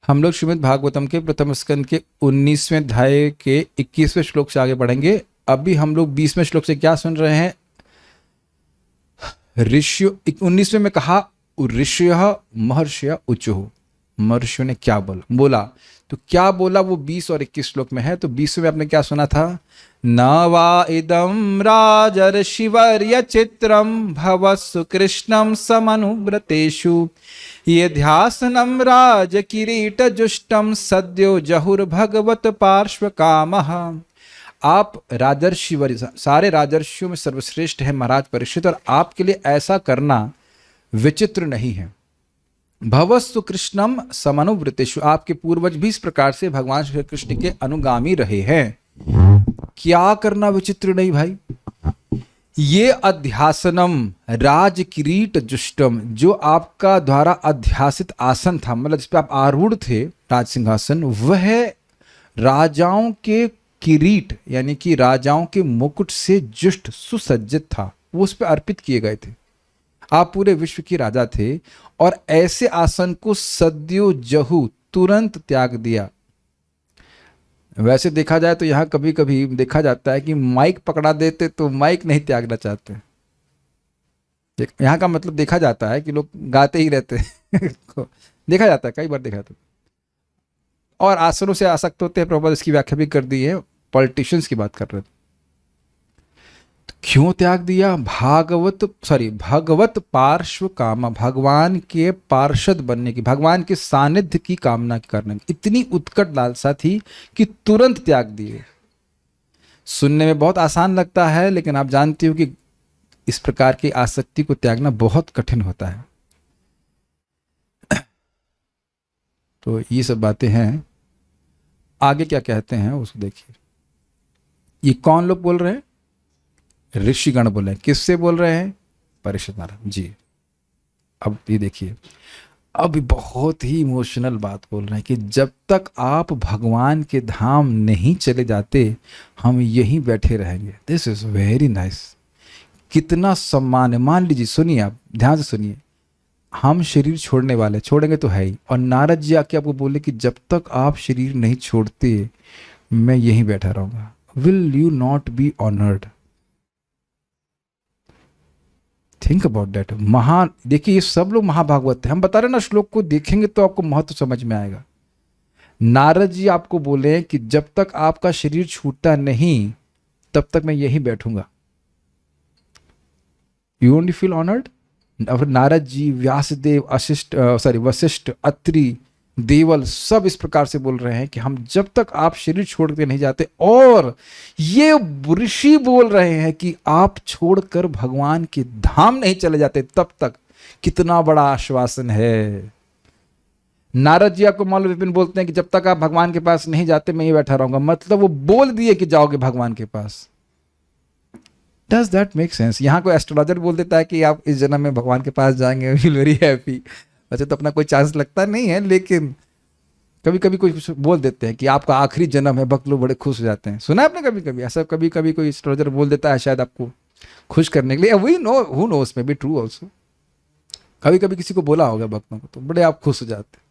हम लोग श्रीमद् भागवतम के प्रथम स्कंद के 19वें अध्याय के 21वें श्लोक से आगे बढ़ेंगे। अभी हम लोग 20वें श्लोक से क्या सुन रहे हैं? ऋषि 19वें में कहा ऋषय महर्षय उचुः, महर्षियों ने क्या बोला तो क्या बोला वो 20 और 21 श्लोक में है। तो 20वें में आपने क्या सुना था? न वा इदं राजर्षिवर्य चित्रम भवस्सु कृष्णं समनुव्रतेषु ये ध्यासनं राजकिरीटजुष्टं सद्यो जहुर्भगवत पार्श्व कामः। आप राजर्षिवर्य, सारे राजर्षियों में सर्वश्रेष्ठ है महाराज परीक्षित, और आपके लिए ऐसा करना विचित्र नहीं है। भवस्तु कृष्णम समनुव्रतेषु, आपके पूर्वज भी इस प्रकार से भगवान श्री कृष्ण के अनुगामी रहे हैं। क्या करना विचित्र नहीं भाई? ये अध्यासनम राज किरीट जुष्टम, जो आपका द्वारा अध्यासित आसन था, मतलब जिस पे आप आरूढ़ थे राज सिंहासन, वह राजाओं के किरीट यानी कि राजाओं के मुकुट से जुष्ट सुसज्जित था, वो उस पर अर्पित किए गए थे। आप पूरे विश्व के राजा थे और ऐसे आसन को सद्यो जहु तुरंत त्याग दिया। वैसे देखा जाए तो यहाँ कभी कभी देखा जाता है कि माइक पकड़ा देते तो माइक नहीं त्यागना चाहते। यहाँ का मतलब देखा जाता है कि लोग गाते ही रहते हैं देखा जाता है, कई बार देखा जाता है। और आसनों से आसक्त होते हैं, प्रभुपाद इसकी व्याख्या भी कर दी है। पॉलिटिशियंस की बात कर रहे थे। क्यों त्याग दिया? भगवत पार्श्व कामा, भगवान के पार्षद बनने की, भगवान के सानिध्य की कामना करने की इतनी उत्कट लालसा थी कि तुरंत त्याग दिए। सुनने में बहुत आसान लगता है, लेकिन आप जानते हो कि इस प्रकार की आसक्ति को त्यागना बहुत कठिन होता है। तो ये सब बातें हैं। आगे क्या कहते हैं उसको देखिए। ये कौन लोग बोल रहे हैं? ऋषिगण बोले। किससे बोल रहे हैं? परीक्षित महाराज जी। अब ये देखिए, अब बहुत ही इमोशनल बात बोल रहे हैं कि जब तक आप भगवान के धाम नहीं चले जाते हम यहीं बैठे रहेंगे। This is very nice. कितना सम्मान है। मान लीजिए, सुनिए, आप ध्यान से सुनिए, हम शरीर छोड़ने वाले, छोड़ेंगे तो है ही, और नारद जी आके आपको बोले कि जब तक आप शरीर नहीं छोड़ते मैं यहीं बैठा रहूंगा। Will you not be honoured? Think about that. महान, देखिए ये सब लोग महाभागवत थे। हम बता रहे ना, श्लोक को देखेंगे तो आपको महत्व समझ में आएगा। नारद जी आपको बोले कि जब तक आपका शरीर छूटता नहीं तब तक मैं यहीं बैठूंगा। You only feel honoured? Narad ji, Vyasdev, Vashishtha, Atri, Deval सब इस प्रकार से बोल रहे हैं कि हम जब तक आप शरीर छोड़ के नहीं जाते, और ये ऋषि बोल रहे हैं कि आप छोड़कर भगवान के धाम नहीं चले जाते तब तक। कितना बड़ा आश्वासन है। नारद जी आपको मौलवी विपिन बोलते हैं कि जब तक आप भगवान के पास नहीं जाते मैं ही बैठा रहूंगा, मतलब वो बोल दिए कि जाओगे भगवान के पास। Does that make sense? यहाँ कोई एस्ट्रोलॉजर बोल देता है कि आप इस जन्म में भगवान के पास जाएंगे, फील वेरी हैप्पी। वैसे तो अपना कोई चांस लगता नहीं है, लेकिन कभी कभी कोई बोल देते हैं कि आपका आखिरी जन्म है, भक्त लोग बड़े खुश हो जाते हैं। सुना आपने कभी कभी ऐसा? कभी कभी कोई एस्ट्रोलॉजर बोल देता है शायद आपको खुश करने के लिए। We know, who knows, may be true also. कभी कभी किसी को बोला होगा भक्तों को, तो बड़े आप खुश हो जाते हैं।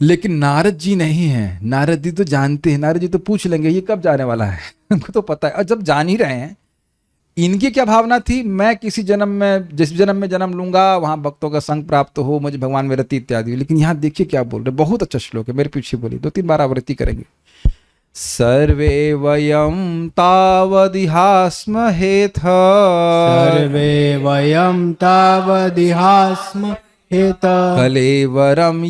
लेकिन नारद जी नहीं है। नारद जी तो जानते हैं, नारद जी तो पूछ लेंगे ये कब जाने वाला है उनको तो पता है। और जब जान ही रहे हैं, इनकी क्या भावना थी? मैं किसी जन्म में, जिस जन्म में जन्म लूंगा वहां भक्तों का संग प्राप्त हो, मुझे भगवान में रति इत्यादि। लेकिन यहाँ देखिए क्या बोल रहे, बहुत अच्छा श्लोक है, मेरे पीछे बोलिए, 2-3 बार आवृत्ति करेंगे। सर्वे वयम तावदिहास्महेथ, सर्वे वयम तावदिहास्महेत, कलेवरम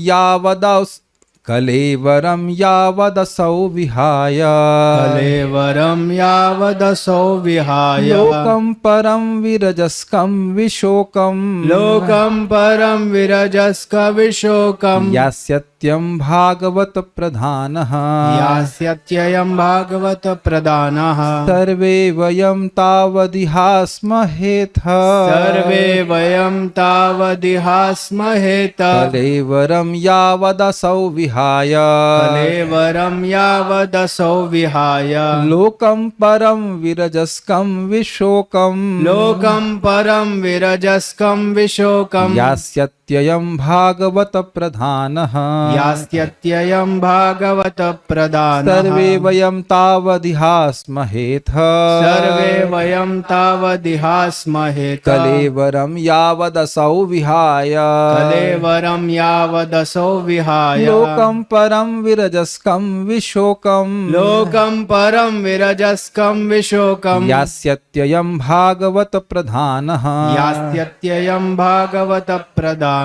यावदसौ विहाय, कलेवरम यावदसौ विहाय, लोकं परम विरजस्कं विशोकं, लोकं परम विरजस्क विशोकं, यास्यत्यं भागवत प्रधानः, यास्यत्ययं भागवत प्रधानः, सर्वे वयं तावदिहास्महेथ, सर्वे वयं तावदिहास्महेत, कलेवरं यावदसौ विहाय, कलेवरं यावदसौ विहाय, लोकं परम विरजस्कं विशोकं, लोकं परम विरजस्कं विशोकं, यास्यत्यं यास्यत्ययं भागवत प्रधानः यास्यत्ययं भागवत प्रदानः सर्वे वयं तावदिहास्महेथ सर्वे वयं तावदिहास्महे कलेवरं यावदसौ विहाय कलेवरं यावदसौ विहाय लोकं परं विरजस्कं विशोकम् लोकं परं विरजस्कं विशोकम् यास्यत्ययं भागवत प्रधानः। यास्यत्ययं भागवत प्रदानः।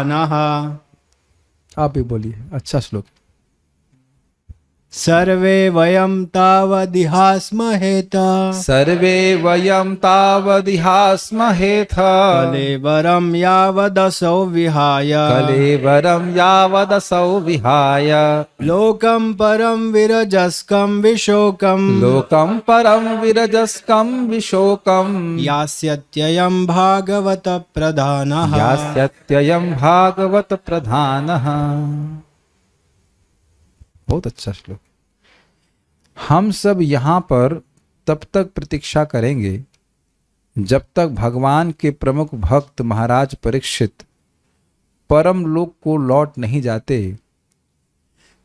आप भी बोलिए, अच्छा श्लोक। सर्वे वयं तावदिहास्महेत सर्वे वयं तावदिहास्महेथ कलेवरं यावदसौ विहाय कलेवरं यावदसौ विहाय लोकं परं विरजस्कं विशोकम् लोकं परं विरजस्कं विशोकम् यास्यत्ययं भागवत प्रधानः। यास्यत्ययं भागवत प्रधानः। बहुत अच्छा श्लोक। हम सब यहाँ पर तब तक प्रतीक्षा करेंगे जब तक भगवान के प्रमुख भक्त महाराज परीक्षित परम लोक को लौट नहीं जाते,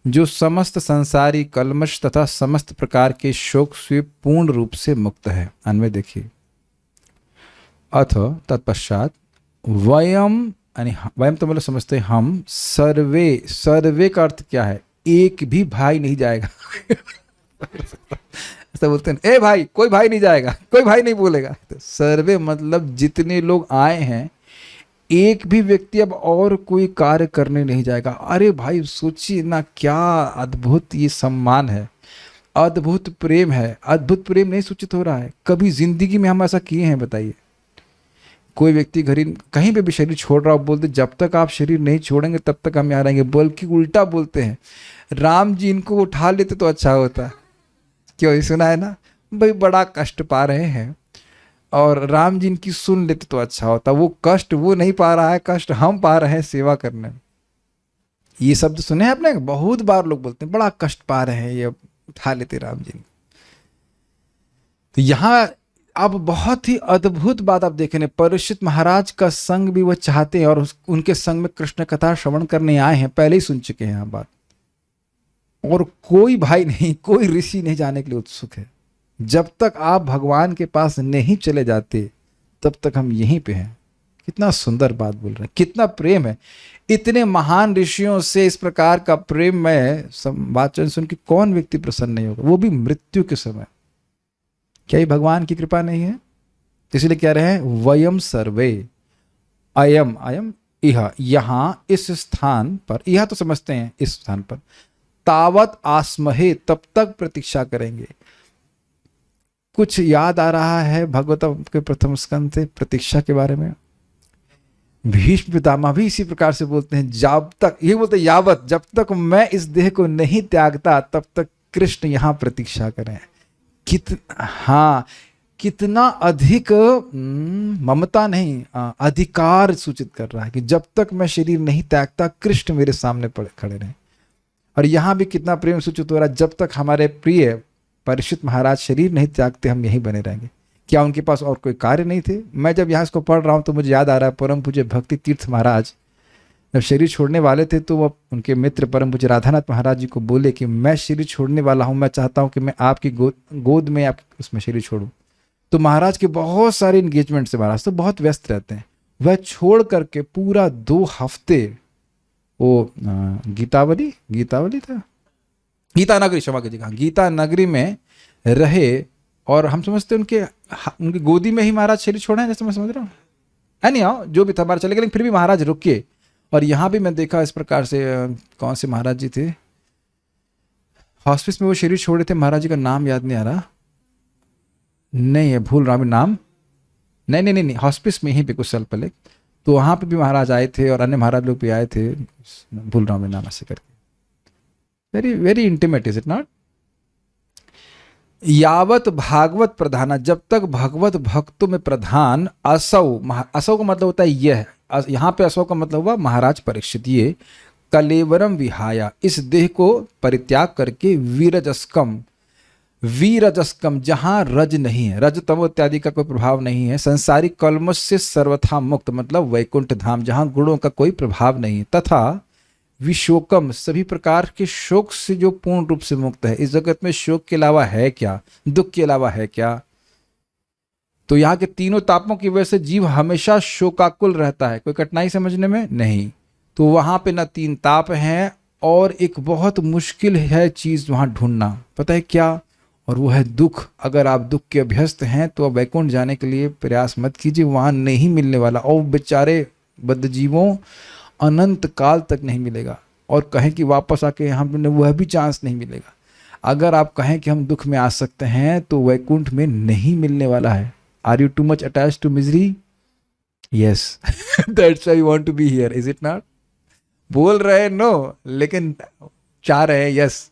जो समस्त संसारी कल्मश तथा समस्त प्रकार के शोक से पूर्ण रूप से मुक्त है। अन्वय देखिए। अथ तत्पश्चात वयम, यानी वयम तो मतलब समझते हैं हम, सर्वे, सर्वे का अर्थ क्या है? एक भी भाई नहीं जाएगा। ऐसा बोलते हैं, ए भाई, कोई भाई नहीं जाएगा, कोई भाई नहीं बोलेगा। तो सर्वे मतलब जितने लोग आए हैं, एक भी व्यक्ति अब और कोई कार्य करने नहीं जाएगा। अरे भाई सोचिए ना, क्या अद्भुत ये सम्मान है, अद्भुत प्रेम है। अद्भुत प्रेम नहीं सूचित हो रहा है? कभी जिंदगी में हम ऐसा किए हैं बताइए? कोई व्यक्ति घर कहीं पे भी शरीर छोड़ रहा हो, बोलते जब तक आप शरीर नहीं छोड़ेंगे तब तक हम यहाँ रहेंगे। बल्कि उल्टा बोलते हैं, राम जी इनको उठा लेते तो अच्छा होता। क्यों? ये सुना है ना भाई, बड़ा कष्ट पा रहे हैं और राम जी इनकी सुन लेते तो अच्छा होता। वो कष्ट वो नहीं पा रहा है, कष्ट हम पा रहे हैं सेवा करने में। ये शब्द सुने हैं आपने? बहुत बार लोग बोलते हैं बड़ा कष्ट पा रहे हैं, ये उठा लेते राम जी। तो यहाँ अब बहुत ही अद्भुत बात आप देखें, परीक्षित महाराज का संग भी वह चाहते हैं और उनके संग में कृष्ण कथा श्रवण करने आए हैं, पहले ही सुन चुके हैं यहाँ बात। और कोई भाई नहीं, कोई ऋषि नहीं जाने के लिए उत्सुक है। जब तक आप भगवान के पास नहीं चले जाते तब तक हम यहीं पे हैं। कितना सुंदर बात बोल रहे हैं, कितना प्रेम है। इतने महान ऋषियों से इस प्रकार का प्रेम में वाचन सुन के कौन व्यक्ति प्रसन्न नहीं होगा, वो भी मृत्यु के समय। क्या ये भगवान की कृपा नहीं है? इसलिए कह रहे हैं वयम सर्वे, अयम, अयम इह, यहाँ इस स्थान पर, यह तो समझते हैं इस स्थान पर, तावत आस्महे, तब तक प्रतीक्षा करेंगे। कुछ याद आ रहा है भगवतम के प्रथम स्कंद से प्रतीक्षा के बारे में? भीष्म पितामह भी इसी प्रकार से बोलते हैं, जब तक, ये बोलते हैं यावत, जब तक मैं इस देह को नहीं त्यागता तब तक कृष्ण यहाँ प्रतीक्षा करें। कितना अधिक ममता नहीं, अधिकार सूचित कर रहा है कि जब तक मैं शरीर नहीं त्यागता कृष्ण मेरे सामने खड़े रहे। और यहाँ भी कितना प्रेम सूचित हो रहा है, जब तक हमारे प्रिय परीक्षित महाराज शरीर नहीं त्यागते हम यहीं बने रहेंगे। क्या उनके पास और कोई कार्य नहीं थे? मैं जब यहाँ इसको पढ़ रहा हूँ तो मुझे याद आ रहा है परम पूज्य भक्ति तीर्थ महाराज जब शरीर छोड़ने वाले थे तो वह उनके मित्र परम पूज्य राधानाथ महाराज जी को बोले कि मैं शरीर छोड़ने वाला हूँ, मैं चाहता हूँ कि मैं आपकी गोद में, आप उसमें शरीर छोड़ूं। तो महाराज के बहुत सारे इंगेजमेंट से, महाराज तो बहुत व्यस्त रहते हैं, वह छोड़ करके पूरा 2 हफ्ते वो गीतावली था, गीता नगरी, क्षमा कीजिएगा, गीता नगरी में रहे। और हम समझते उनके गोदी में ही महाराज शरीर छोड़े हैं, जैसे मैं समझ रहा हूँ। नहीं आओ जो भी था हमारा चले गए, लेकिन फिर भी महाराज रुके। और यहाँ भी मैं देखा इस प्रकार से, कौन से महाराज जी थे, हॉस्पिस में वो शरीर छोड़े थे, महाराज जी का नाम याद नहीं आ रहा, नहीं है, भूल रहा हूँ नाम, नहीं, हॉस्पिस में ही पे कुछ साल पहले, तो वहाँ पे भी महाराज आए थे और अन्य महाराज लोग भी आए थे, भूल रहा हूँ मैं नाम ऐसे करके। Very very intimate, is it not? यावत भागवत प्रधान, जब तक भगवत भक्तों में प्रधान, असौ, असौ का मतलब होता है यह, यहाँ पे असौ का मतलब हुआ महाराज परीक्षित, ये कलेवरम विहाया, इस देह को परित्याग करके, वीरजस्कम, वीरजस्कम, जहां रज नहीं है, रज तमो इत्यादि का कोई प्रभाव नहीं है, संसारिक कलमश से सर्वथा मुक्त, मतलब वैकुंठ धाम जहां गुणों का कोई प्रभाव नहीं है, तथा विशोकम, सभी प्रकार के शोक से जो पूर्ण रूप से मुक्त है। इस जगत में शोक के अलावा है क्या, दुख के अलावा है क्या? तो यहाँ के तीनों तापों की वजह से जीव हमेशा शोकाकुल रहता है, कोई कठिनाई समझने में नहीं। तो वहां पे न तीन ताप हैं, और एक बहुत मुश्किल है चीज वहां ढूंढना, पता है क्या? और वो है दुख। अगर आप दुख के अभ्यस्त हैं तो आप वैकुंठ जाने के लिए प्रयास मत कीजिए, वहां नहीं मिलने वाला, और बेचारे बद्धजीवों अनंत काल तक नहीं मिलेगा। और कहें कि वापस आके हमने, वह भी चांस नहीं मिलेगा। अगर आप कहें कि हम दुख में आ सकते हैं तो वैकुंठ में नहीं मिलने वाला है। Are you too much attached to misery? Yes, that's why you want to be here, is it not? बोल रहे नो, लेकिन चाह रहे हैं यस,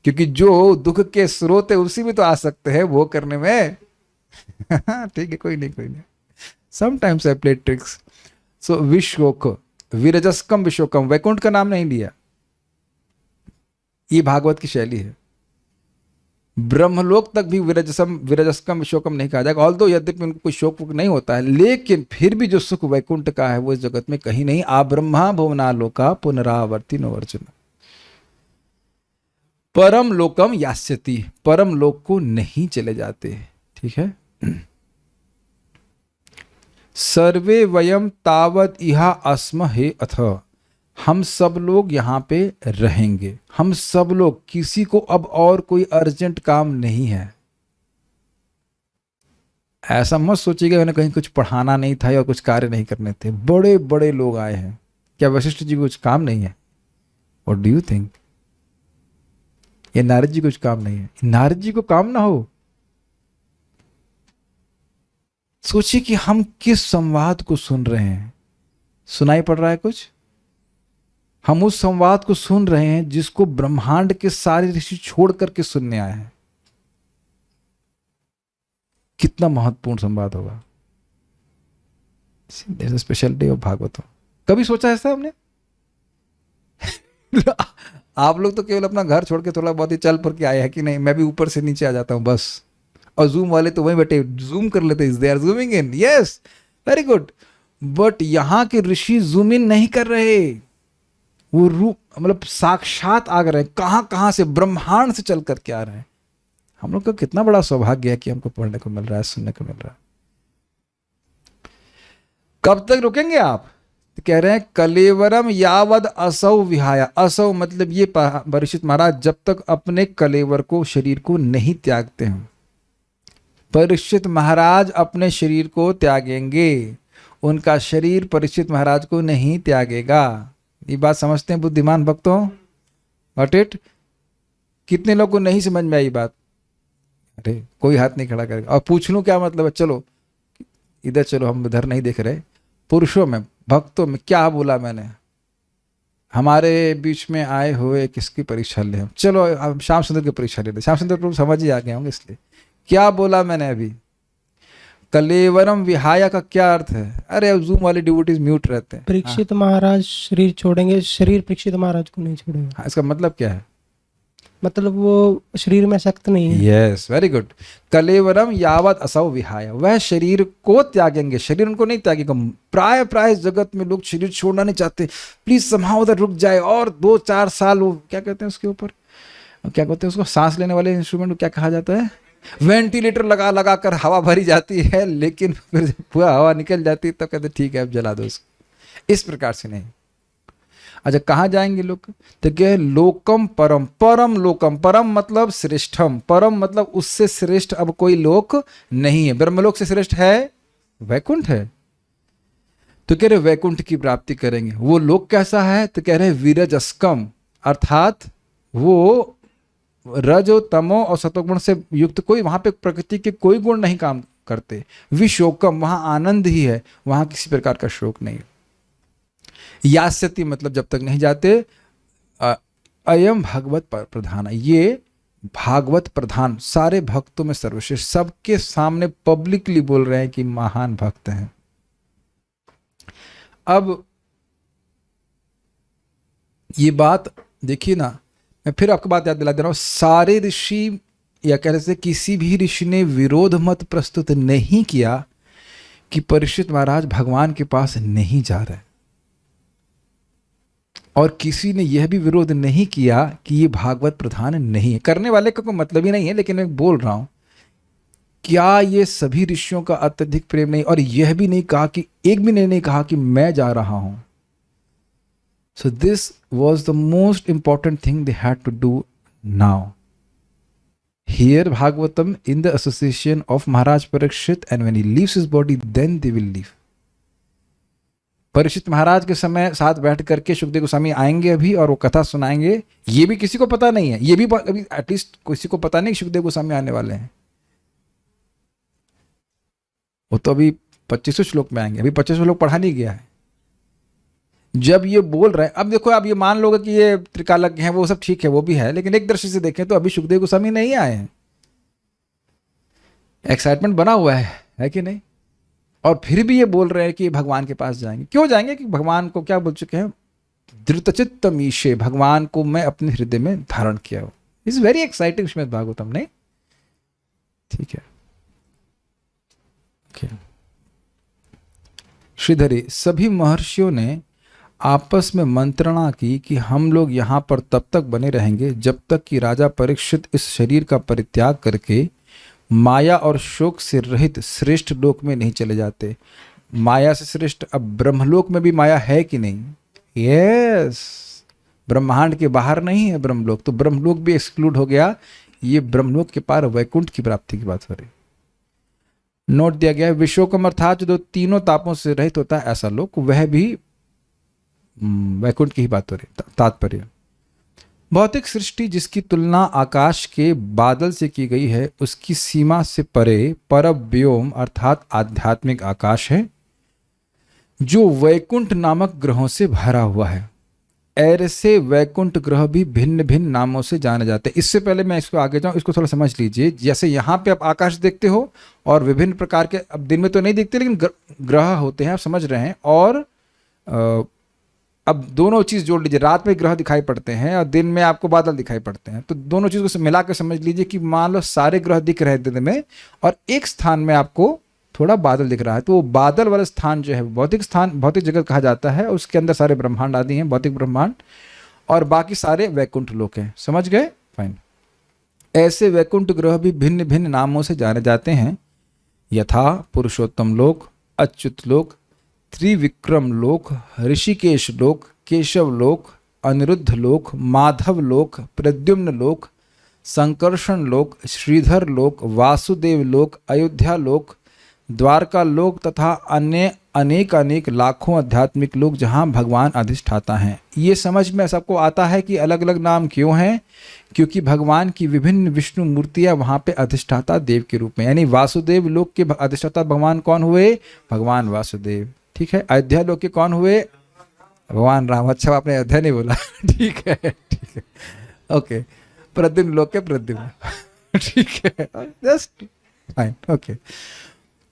क्योंकि जो दुख के स्रोत है उसी में तो आ सकते हैं वो करने में। ठीक है, कोई नहीं। Sometimes I play tricks. So विशोक, विरजस्कम विशोकम, वैकुंठ का नाम नहीं लिया, ये भागवत की शैली है। ब्रह्मलोक तक भी विरजस्कम विशोकम नहीं कहा जाएगा, ऑल्दो यद्यपि उनको कोई शोक नहीं होता है, लेकिन फिर भी जो सुख वैकुंठ का है वो इस जगत में कहीं नहीं। आ ब्रह्मा भुवना लोका पुनरावर्ती न अर्जुन। परम लोकम यास्यति, परम लोक को नहीं चले जाते, ठीक है। सर्वे वयम तावत इहा अस्म हे अथ, हम सब लोग यहाँ पे रहेंगे, हम सब लोग, किसी को अब और कोई अर्जेंट काम नहीं है। ऐसा मत सोचिएगा मैंने कहीं कुछ पढ़ाना नहीं था या कुछ कार्य नहीं करने थे। बड़े बड़े लोग आए हैं, क्या वशिष्ठ जी को कुछ काम नहीं है? What do you think? ये नारद जी को कुछ काम नहीं है? नारद जी को काम ना हो? सोचिए कि हम किस संवाद को सुन रहे हैं। सुनाई पड़ रहा है कुछ? हम उस संवाद को सुन रहे हैं जिसको ब्रह्मांड के सारे ऋषि छोड़ करके सुनने आए हैं। कितना महत्वपूर्ण संवाद होगा। Special day of Bhagavatam. कभी सोचा ऐसा हमने? आप लोग तो केवल अपना घर छोड़ के थोड़ा बहुत ही चल पड़ के आए हैं कि नहीं, मैं भी ऊपर से नीचे आ जाता हूं बस। और जूम वाले तो वहीं बैठे जूम कर लेते, they are zooming in, yes very good. But यहां के ऋषि जूम इन नहीं कर रहे, वो रूप मतलब साक्षात आ रहे हैं, कहां कहां से, ब्रह्मांड से चल करके आ रहे हैं। हम लोग का कितना बड़ा सौभाग्य है कि हमको पढ़ने को मिल रहा है, सुनने को मिल रहा है। कब तक रुकेंगे आप? तो कह रहे हैं कलेवरम यावद असौ विहाया। असौ मतलब ये परीक्षित महाराज जब तक अपने कलेवर को, शरीर को नहीं त्यागते हैं। परीक्षित महाराज अपने शरीर को त्यागेंगे, उनका शरीर परीक्षित महाराज को नहीं त्यागेगा। ये बात समझते हैं बुद्धिमान भक्तों? What it? कितने लोगों को नहीं समझ में आई बात? अरे कोई हाथ नहीं खड़ा करेगा। और पूछ लूं क्या मतलब है? चलो इधर चलो, हम इधर नहीं देख रहे। पुरुषों में, भक्तों में क्या बोला मैंने? हमारे बीच में आए हुए किसकी परीक्षा ले? चलो हम श्याम सुंदर की परीक्षा ले लें। श्याम सुंदर प्रभु समझ ही आ गए होंगे, इसलिए क्या बोला मैंने अभी? कलेवरम विहाया का क्या अर्थ है? अरे अब जूम वाले डिवोटीज म्यूट रहते हैं। परीक्षित महाराज शरीर छोड़ेंगे, शरीर परीक्षित महाराज को नहीं छोड़ेगा। हाँ, इसका मतलब क्या है? मतलब वो शरीर में सख्त नहीं है। Yes, very good. कलेवरम यावत असौ विहाय, वह शरीर को त्यागेंगे, शरीर उनको नहीं त्यागेगा। प्राय प्राय जगत में लोग शरीर छोड़ना नहीं चाहते, प्लीज समहाउ उधर रुक जाए और 2-4 साल, वो क्या कहते हैं उसके ऊपर, क्या कहते हैं उसको, सांस लेने वाले इंस्ट्रूमेंट को क्या कहा जाता है? वेंटिलेटर लगा लगा कर हवा भरी जाती है, लेकिन फिर पूरा हवा निकल जाती है, तब कहते ठीक है अब जला दो इसको। इस प्रकार से नहीं। अच्छा, कहाँ जाएंगे लोग? तो क्या है? लोकम परम, परम लोकम, परम मतलब श्रेष्ठम, परम मतलब उससे श्रेष्ठ अब कोई लोक नहीं है। ब्रह्मलोक से श्रेष्ठ है वैकुंठ है। तो कह रहे वैकुंठ की प्राप्ति करेंगे। वो लोक कैसा है? तो कह रहे वीरजस्कम, अर्थात वो रजो तमो और सतोगुण से युक्त, कोई वहां पे प्रकृति के कोई गुण नहीं काम करते। विशोकम, वहां आनंद ही है, वहां किसी प्रकार का शोक नहीं। यास्यति मतलब जब तक नहीं जाते। अयम भगवत प्रधान, ये भागवत प्रधान, सारे भक्तों में सर्वश्रेष्ठ, सबके सामने पब्लिकली बोल रहे हैं कि महान भक्त हैं। अब ये बात देखिए ना, मैं फिर आपको बात याद दिला दे रहा हूं। सारे ऋषि या कह रहे किसी भी ऋषि ने विरोध मत प्रस्तुत नहीं किया कि परीक्षित महाराज भगवान के पास नहीं जा रहे, और किसी ने यह भी विरोध नहीं किया कि ये भागवत प्रधान नहीं है। करने वाले का कोई मतलब ही नहीं है, लेकिन मैं बोल रहा हूं क्या ये सभी ऋषियों का अत्यधिक प्रेम नहीं, और यह भी नहीं कहा कि एक भी नहीं कहा कि मैं जा रहा हूं। So this was the most important thing they had to do now. Hear Bhagavatam in the association of Maharaj Parikshit, and when he leaves his body, then they will leave. Parikshit Maharaj के समय साथ बैठ करके सुखदेव गोस्वामी आएंगे अभी, और वो कथा सुनाएंगे। ये भी किसी को पता नहीं है, ये भी अभी एटलीस्ट किसी को पता नहीं सुखदेव गोस्वामी आने वाले हैं। वो तो अभी 2500 श्लोक में आएंगे, अभी 2500 श्लोक पढ़ा नहीं गया है। जब ये बोल रहे हैं, अब देखो, आप ये मान लोगे कि ये त्रिकालज्ञ हैं, वो सब ठीक है, वो भी है, लेकिन एक दृष्टि से देखें तो अभी सुखदेव गोस्वामी नहीं आए हैं। एक्साइटमेंट बना हुआ है कि नहीं? और फिर भी ये बोल रहे हैं कि भगवान के पास जाएंगे। क्यों जाएंगे? कि भगवान को क्या बोल चुके हैं, धृतचित्तम ईशे, भगवान को मैं अपने हृदय में धारण किया हूं। Is very exciting Shrimad Bhagavatam, नहीं? ठीक है। श्रीधरी, सभी महर्षियों ने आपस में मंत्रणा की कि हम लोग यहाँ पर तब तक बने रहेंगे जब तक कि राजा परीक्षित इस शरीर का परित्याग करके माया और शोक से रहित श्रेष्ठ लोक में नहीं चले जाते। माया से श्रेष्ठ, अब ब्रह्मलोक में भी माया है कि नहीं? यस, ब्रह्मांड के बाहर नहीं है ब्रह्मलोक, तो ब्रह्मलोक भी एक्सक्लूड हो गया। ये ब्रह्मलोक के पार वैकुंठ की प्राप्ति की बात हो रही। नोट दिया गया है, विशोकम अर्थात जो तीनों तापों से रहित होता है ऐसा लोक, वह भी वैकुंठ की ही बात हो रही। तात्पर्य, भौतिक सृष्टि जिसकी तुलना आकाश के बादल से की गई है, उसकी सीमा से परे परव्योम अर्थात आध्यात्मिक आकाश है जो वैकुंठ नामक ग्रहों से भरा हुआ है। ऐसे वैकुंठ ग्रह भी भिन्न भिन्न नामों से जाने जाते हैं। इससे पहले मैं इसको आगे जाऊं, इसको थोड़ा समझ लीजिए। जैसे यहाँ पे आप आकाश देखते हो और विभिन्न प्रकार के, अब दिन में तो नहीं दिखते लेकिन ग्रह होते हैं, आप समझ रहे हैं। और अब दोनों चीज़ जोड़ लीजिए, रात में ग्रह दिखाई पड़ते हैं और दिन में आपको बादल दिखाई पड़ते हैं, तो दोनों चीज़ को मिला कर समझ लीजिए कि मान लो सारे ग्रह दिख रहे हैं दिन में और एक स्थान में आपको थोड़ा बादल दिख रहा है, तो वो बादल वाला स्थान जो है भौतिक स्थान, भौतिक जगत कहा जाता है। उसके अंदर सारे ब्रह्मांड आदि हैं, भौतिक ब्रह्मांड, और बाकी सारे वैकुंठ लोक हैं। समझ गए? फाइन। ऐसे वैकुंठ ग्रह भी भिन्न भिन्न नामों से जाने जाते हैं, यथा पुरुषोत्तम लोक, अच्युत लोक, त्रिविक्रम लोक, ऋषिकेश लोक, केशव लोक, अनिरुद्ध लोक, माधव लोक, प्रद्युम्न लोक, संकर्षण लोक, श्रीधर लोक, वासुदेव लोक, अयोध्या लोक, द्वारका लोक तथा अन्य अनेक अनेक लाखों आध्यात्मिक लोक जहाँ भगवान अधिष्ठाता हैं। ये समझ में सबको आता है कि अलग अलग नाम क्यों हैं? क्योंकि भगवान की विभिन्न विष्णु मूर्तियाँ वहाँ पे अधिष्ठाता देव के रूप में, यानी वासुदेव लोक के अधिष्ठाता भगवान कौन हुए? भगवान वासुदेव। ठीक है। अयोध्या लोक के कौन हुए? भगवान राम। अच्छा, आपने अयोध्या नहीं बोला। ठीक है, ठीक है, ओके। प्रद्युम्न लोक के प्रद्युम्न। ठीक है, जस्ट फाइन, ओके।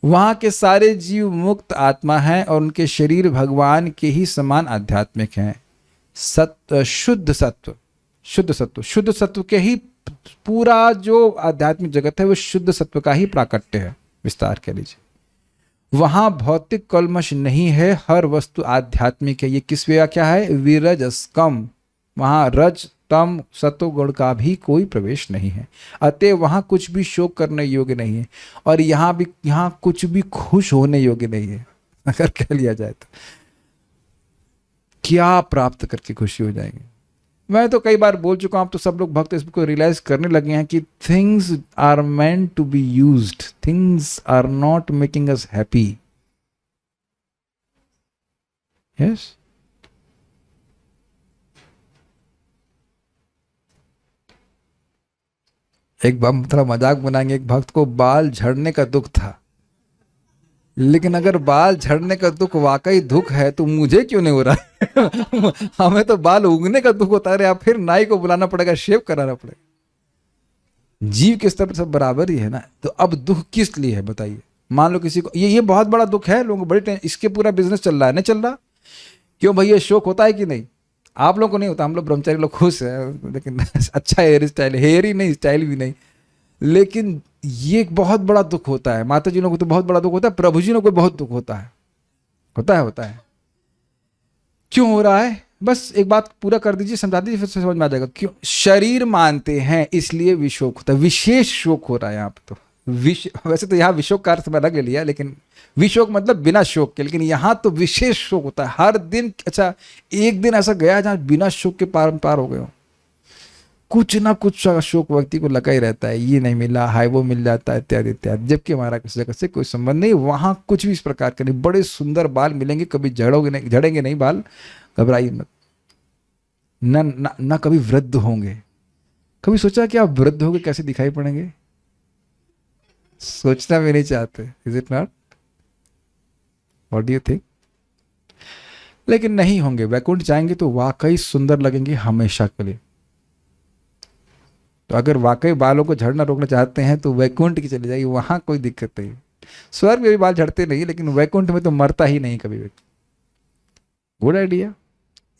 वहाँ के सारे जीव मुक्त आत्मा हैं और उनके शरीर भगवान के ही समान आध्यात्मिक हैं। शुद्ध सत्व, शुद्ध सत्व, शुद्ध सत्व के ही पूरा जो आध्यात्मिक जगत है वो शुद्ध सत्व का ही प्राकट्य है। विस्तार कर लीजिए। वहाँ भौतिक कल्मश नहीं है, हर वस्तु आध्यात्मिक है। ये किस व्याख्या है? विरजस्कम। वहाँ रज तम सत्व गुण का भी कोई प्रवेश नहीं है, अतः वहाँ कुछ भी शोक करने योग्य नहीं है, और यहाँ कुछ भी खुश होने योग्य नहीं है। अगर कह लिया जाए तो क्या प्राप्त करके खुशी हो जाएंगे? मैं तो कई बार बोल चुका हूं, अब तो सब लोग भक्त इसको रियलाइज करने लगे हैं कि things are meant to be used, things are not making us happy. Yes, एक बार थोड़ा मजाक बनाएंगे, एक भक्त को बाल झड़ने का दुख था, लेकिन अगर बाल झड़ने का दुख वाकई दुख है तो मुझे क्यों नहीं हो रहा है? हमें तो बाल उगने का दुख होता है, या फिर नाई को बुलाना पड़ेगा, शेव कराना पड़ेगा। जीव के स्तर पर सब बराबर ही है ना, तो अब दुख किस लिए है बताइए? मान लो किसी को ये बहुत बड़ा दुख है, लोगों को बड़ी टेंशन, इसके पूरा बिजनेस चल रहा है, नहीं चल रहा? क्यों भैया, शौक होता है कि नहीं? आप लोग को नहीं होता, हम लोग ब्रह्मचारी लोग खुश है, लेकिन अच्छा हेयर स्टाइल, हेयर ही नहीं, स्टाइल भी नहीं। लेकिन ये एक बहुत बड़ा दुख होता है। माता जी लोगों को तो बहुत बड़ा दुख होता है, प्रभु जी लोगों को बहुत दुख होता है। होता है। क्यों हो रहा है? बस एक बात पूरा कर दीजिए, समझा दीजिए, फिर समझ में आ जाएगा क्यों। शरीर मानते हैं इसलिए विशोक होता है। विशेष शोक हो रहा है यहाँ पे। तो वैसे तो यहाँ विशोक का अर्थ मैं अलग ले लिया, लेकिन विशोक मतलब बिना शोक के, लेकिन यहाँ तो विशेष शोक होता है हर दिन। अच्छा, एक दिन ऐसा गया जहाँ बिना शोक के पार हो गए हो। कुछ ना कुछ शोक व्यक्ति को लगा ही रहता है, ये नहीं मिला, हाय वो मिल जाता है, इत्यादि इत्यादि, जबकि हमारा किसी जगह से कोई संबंध नहीं। वहां कुछ भी इस प्रकार के नहीं। बड़े सुंदर बाल मिलेंगे, कभी झड़ेंगे नहीं बाल, घबराइए मत। ना कभी वृद्ध होंगे। कभी सोचा कि आप वृद्ध होंगे कैसे दिखाई पड़ेंगे? सोचना भी नहीं चाहते। Is it not? What do you think? लेकिन नहीं होंगे। वैकुंठ जाएंगे तो वाकई सुंदर लगेंगे हमेशा के लिए। तो अगर वाकई बालों को झड़ना रोकना चाहते हैं तो वैकुंठ की चले जाइए, वहां कोई दिक्कत नहीं। स्वर्ग में भी बाल झड़ते नहीं, लेकिन वैकुंठ में तो मरता ही नहीं कभी भी। Good idea.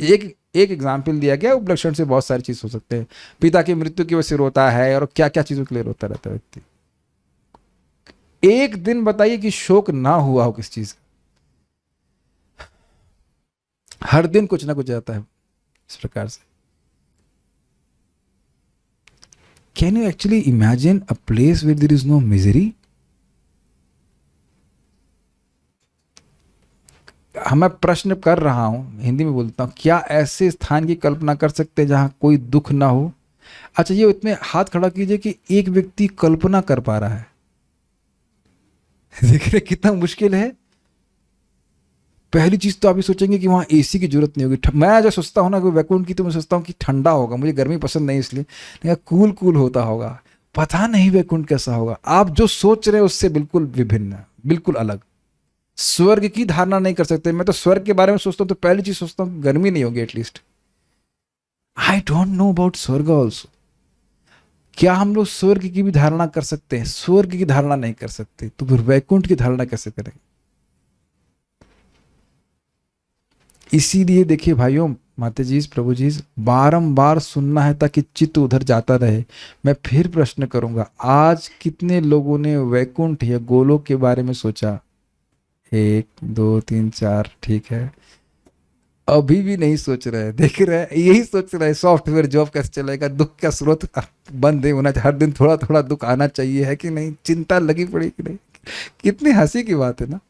एक एग्जाम्पल दिया गया। उपलक्षण से बहुत सारी चीज हो सकते हैं। पिता की मृत्यु की वजह से रोता है, और क्या क्या चीजों के लिए रोता रहता है व्यक्ति। एक दिन बताइए कि शोक ना हुआ हो किस चीज का। हर दिन कुछ ना कुछ आता है इस प्रकार से। Can you actually imagine a place where there is no misery? मैं प्रश्न कर रहा हूं, हिंदी में बोलता हूं, क्या ऐसे स्थान की कल्पना कर सकते हैं जहां कोई दुख ना हो? अच्छा, ये इतने हाथ खड़ा कीजिए कि एक व्यक्ति कल्पना कर पा रहा है। देख रहे कितना मुश्किल है। पहली चीज तो आप ये सोचेंगे कि वहां एसी की जरूरत नहीं होगी। मैं जो सोचता हूं ना कि वैकुंठ की, तो मैं सोचता हूं कि ठंडा होगा। मुझे गर्मी पसंद नहीं, इसलिए कूल होता होगा। पता नहीं वैकुंठ कैसा होगा। आप जो सोच रहे हैं उससे बिल्कुल विभिन्न है, बिल्कुल अलग। स्वर्ग की धारणा नहीं कर सकते। मैं तो स्वर्ग के बारे में सोचता हूं तो पहली चीज सोचता हूं गर्मी नहीं होगी at least. I don't know about स्वर्ग ऑल्सो। क्या हम लोग स्वर्ग की भी धारणा कर सकते हैं? स्वर्ग की धारणा नहीं कर सकते, तो फिर वैकुंठ की धारणा कैसे करेंगे? इसीलिए देखिए भाइयों, माता जी, प्रभु जी, बारंबार सुनना है ताकि चित्त उधर जाता रहे। मैं फिर प्रश्न करूंगा, आज कितने लोगों ने वैकुंठ या गोलोक के बारे में सोचा? 1 2 3 4, ठीक है। अभी भी नहीं सोच रहे। देख रहे हैं, यही सोच रहे हैं सॉफ्टवेयर जॉब कैसे चलेगा, दुख का स्रोत बंद नहीं होना चाहिए, हर दिन थोड़ा थोड़ा दुख आना चाहिए, है कि नहीं? चिंता लगी पड़ी कि नहीं? कितनी हंसी की बात है ना।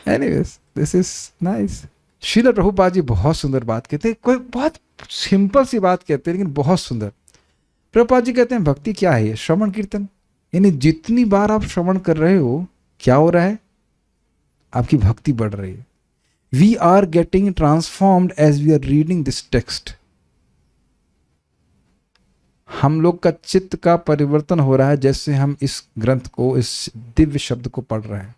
Anyways, this is nice. Srila Prabhupada ji बहुत सुंदर बात कहते हैं। कोई बहुत सिंपल सी बात कहते हैं, लेकिन बहुत सुंदर। प्रभुपाद जी कहते हैं भक्ति क्या है? श्रवण कीर्तन। यानी जितनी बार आप श्रवण कर रहे हो, क्या हो रहा है? आपकी भक्ति बढ़ रही है। We are getting transformed as we are reading this text. हम लोग का चित्त का परिवर्तन हो रहा है जैसे हम इस ग्रंथ को, इस दिव्य शब्द को पढ़ रहे हैं।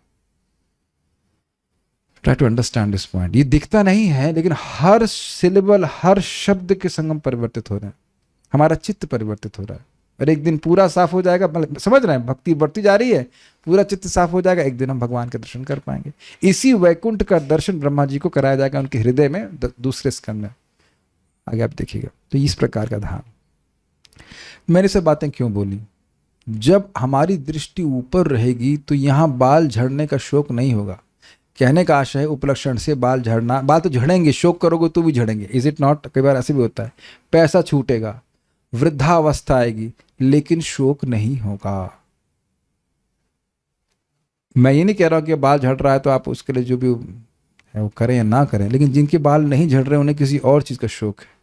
Try to understand this point. ये दिखता नहीं है, लेकिन हर सिलेबल, हर शब्द के संग हम परिवर्तित हो रहे हैं। हमारा चित्त परिवर्तित हो रहा है, और एक दिन पूरा साफ हो जाएगा। समझ रहे हैं? भक्ति बढ़ती जा रही है, पूरा चित्त साफ हो जाएगा, एक दिन हम भगवान के दर्शन कर पाएंगे। इसी वैकुंठ का दर्शन ब्रह्मा जी को कराया जाएगा उनके हृदय में, दूसरे स्कंद में। आगे आप देखिएगा। तो इस प्रकार का धाम। मैंने सब बातें क्यों बोली? जब हमारी दृष्टि ऊपर रहेगी तो यहां बाल झड़ने का शौक नहीं होगा। कहने का आशय है, उपलक्षण से बाल झड़ना, बाल तो झड़ेंगे, शोक करोगे तो भी झड़ेंगे। Is it not? कई बार ऐसे भी होता है। पैसा छूटेगा, वृद्धावस्था आएगी, लेकिन शोक नहीं होगा। मैं ये नहीं कह रहा हूं कि बाल झड़ रहा है तो आप उसके लिए जो भी है वो करें या ना करें, लेकिन जिनके बाल नहीं झड़ रहे उन्हें किसी और चीज का शौक है।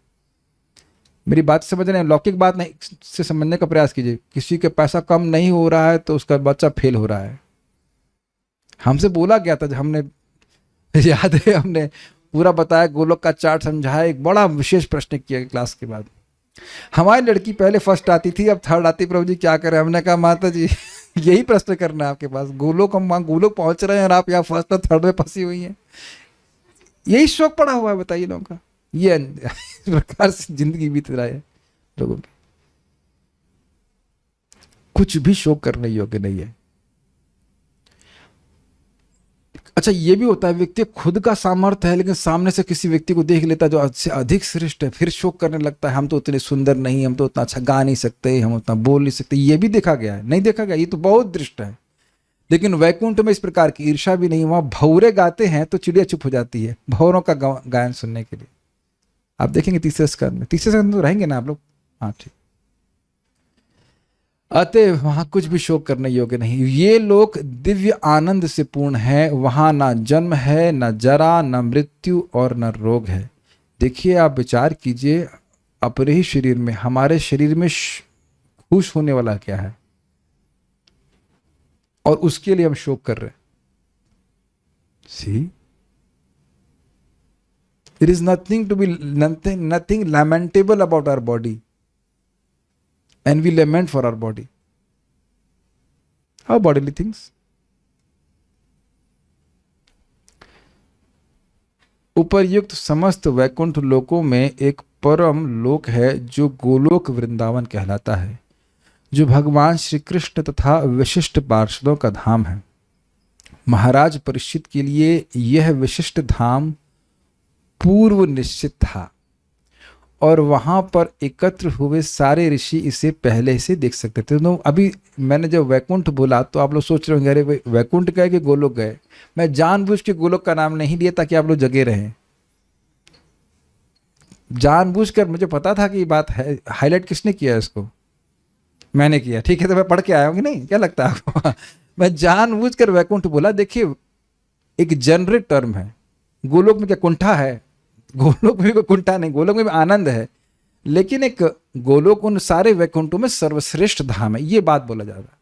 मेरी बात समझ रहे हैं? लौकिक बात नहीं से समझने का प्रयास कीजिए। किसी के पैसा कम नहीं हो रहा है तो उसका बच्चा फेल हो रहा है। हमसे बोला गया था, हमने, याद है, हमने पूरा बताया, गोलोक का चार्ट समझाया, एक बड़ा विशेष प्रश्न किया क्लास के बाद। हमारी लड़की पहले फर्स्ट आती थी, अब थर्ड आती। प्रभु जी क्या करें? हमने कहा माता जी यही प्रश्न करना है आपके पास। गोलोक, हम वहां गोलोक पहुंच रहे हैं और आप यहाँ फर्स्ट और थर्ड में फंसी हुई हैं। यही शौक पड़ा हुआ है, बताइए लोगों का। ये इस प्रकार से जिंदगी बीत रहा है लोगों की। कुछ भी शौक करने योग्य नहीं है। अच्छा, ये भी होता है व्यक्ति खुद का सामर्थ्य है लेकिन सामने से किसी व्यक्ति को देख लेता है जो उससे अधिक श्रेष्ठ है, फिर शोक करने लगता है हम तो उतने सुंदर नहीं, हम तो उतना अच्छा गा नहीं सकते, हम उतना बोल नहीं सकते। ये भी देखा गया है, नहीं देखा गया, ये तो बहुत दृष्ट है। लेकिन वैकुंठ में इस प्रकार की ईर्षा भी नहीं। वहां भौरे गाते हैं तो चिड़िया चुप हो जाती है भौरों का गायन सुनने के लिए। आप देखेंगे तीसरे स्कंद में, तीसरे स्कंद में तो रहेंगे ना आप लोग? हाँ ठीक। अतः वहां कुछ भी शोक करने योग्य नहीं। ये लोक दिव्य आनंद से पूर्ण है, वहां ना जन्म है, न जरा, न मृत्यु और न रोग है। देखिए, आप विचार कीजिए, अपने ही शरीर में, हमारे शरीर में खुश होने वाला क्या है और उसके लिए हम शोक कर रहे हैं। सी, there is nothing lamentable about our body and we lament for our body, our bodily things. उपर्युक्त समस्त वैकुंठ लोकों में एक परम लोक है जो गोलोक वृंदावन कहलाता है, जो भगवान श्री कृष्ण तथा विशिष्ट पार्षदों का धाम है। महाराज परीक्षित के लिए यह विशिष्ट धाम पूर्व निश्चित था और वहां पर एकत्र हुए सारे ऋषि इसे पहले से देख सकते थे। तो अभी मैंने जब वैकुंठ बोला तो आप लोग सोच रहे होंगे अरे वैकुंठ गए कि गोलोक गए। मैं जानबूझ के गोलोक का नाम नहीं लिया ताकि आप लोग जगे रहें। जानबूझकर, मुझे पता था कि ये बात है। हाईलाइट किसने किया इसको? मैंने किया, ठीक है। तो मैं पढ़ के आया हूँ कि नहीं, क्या लगता है आपको? मैं जानबूझकर वैकुंठ बोला। देखिए, एक जनरिक टर्म है। गोलोक में क्या कुंठा है? गोलोक में कोई कुंठा नहीं, गोलोक में भी आनंद है, लेकिन एक गोलोक उन सारे वैकुंठों में सर्वश्रेष्ठ धाम है, ये बात बोला जा रहा है।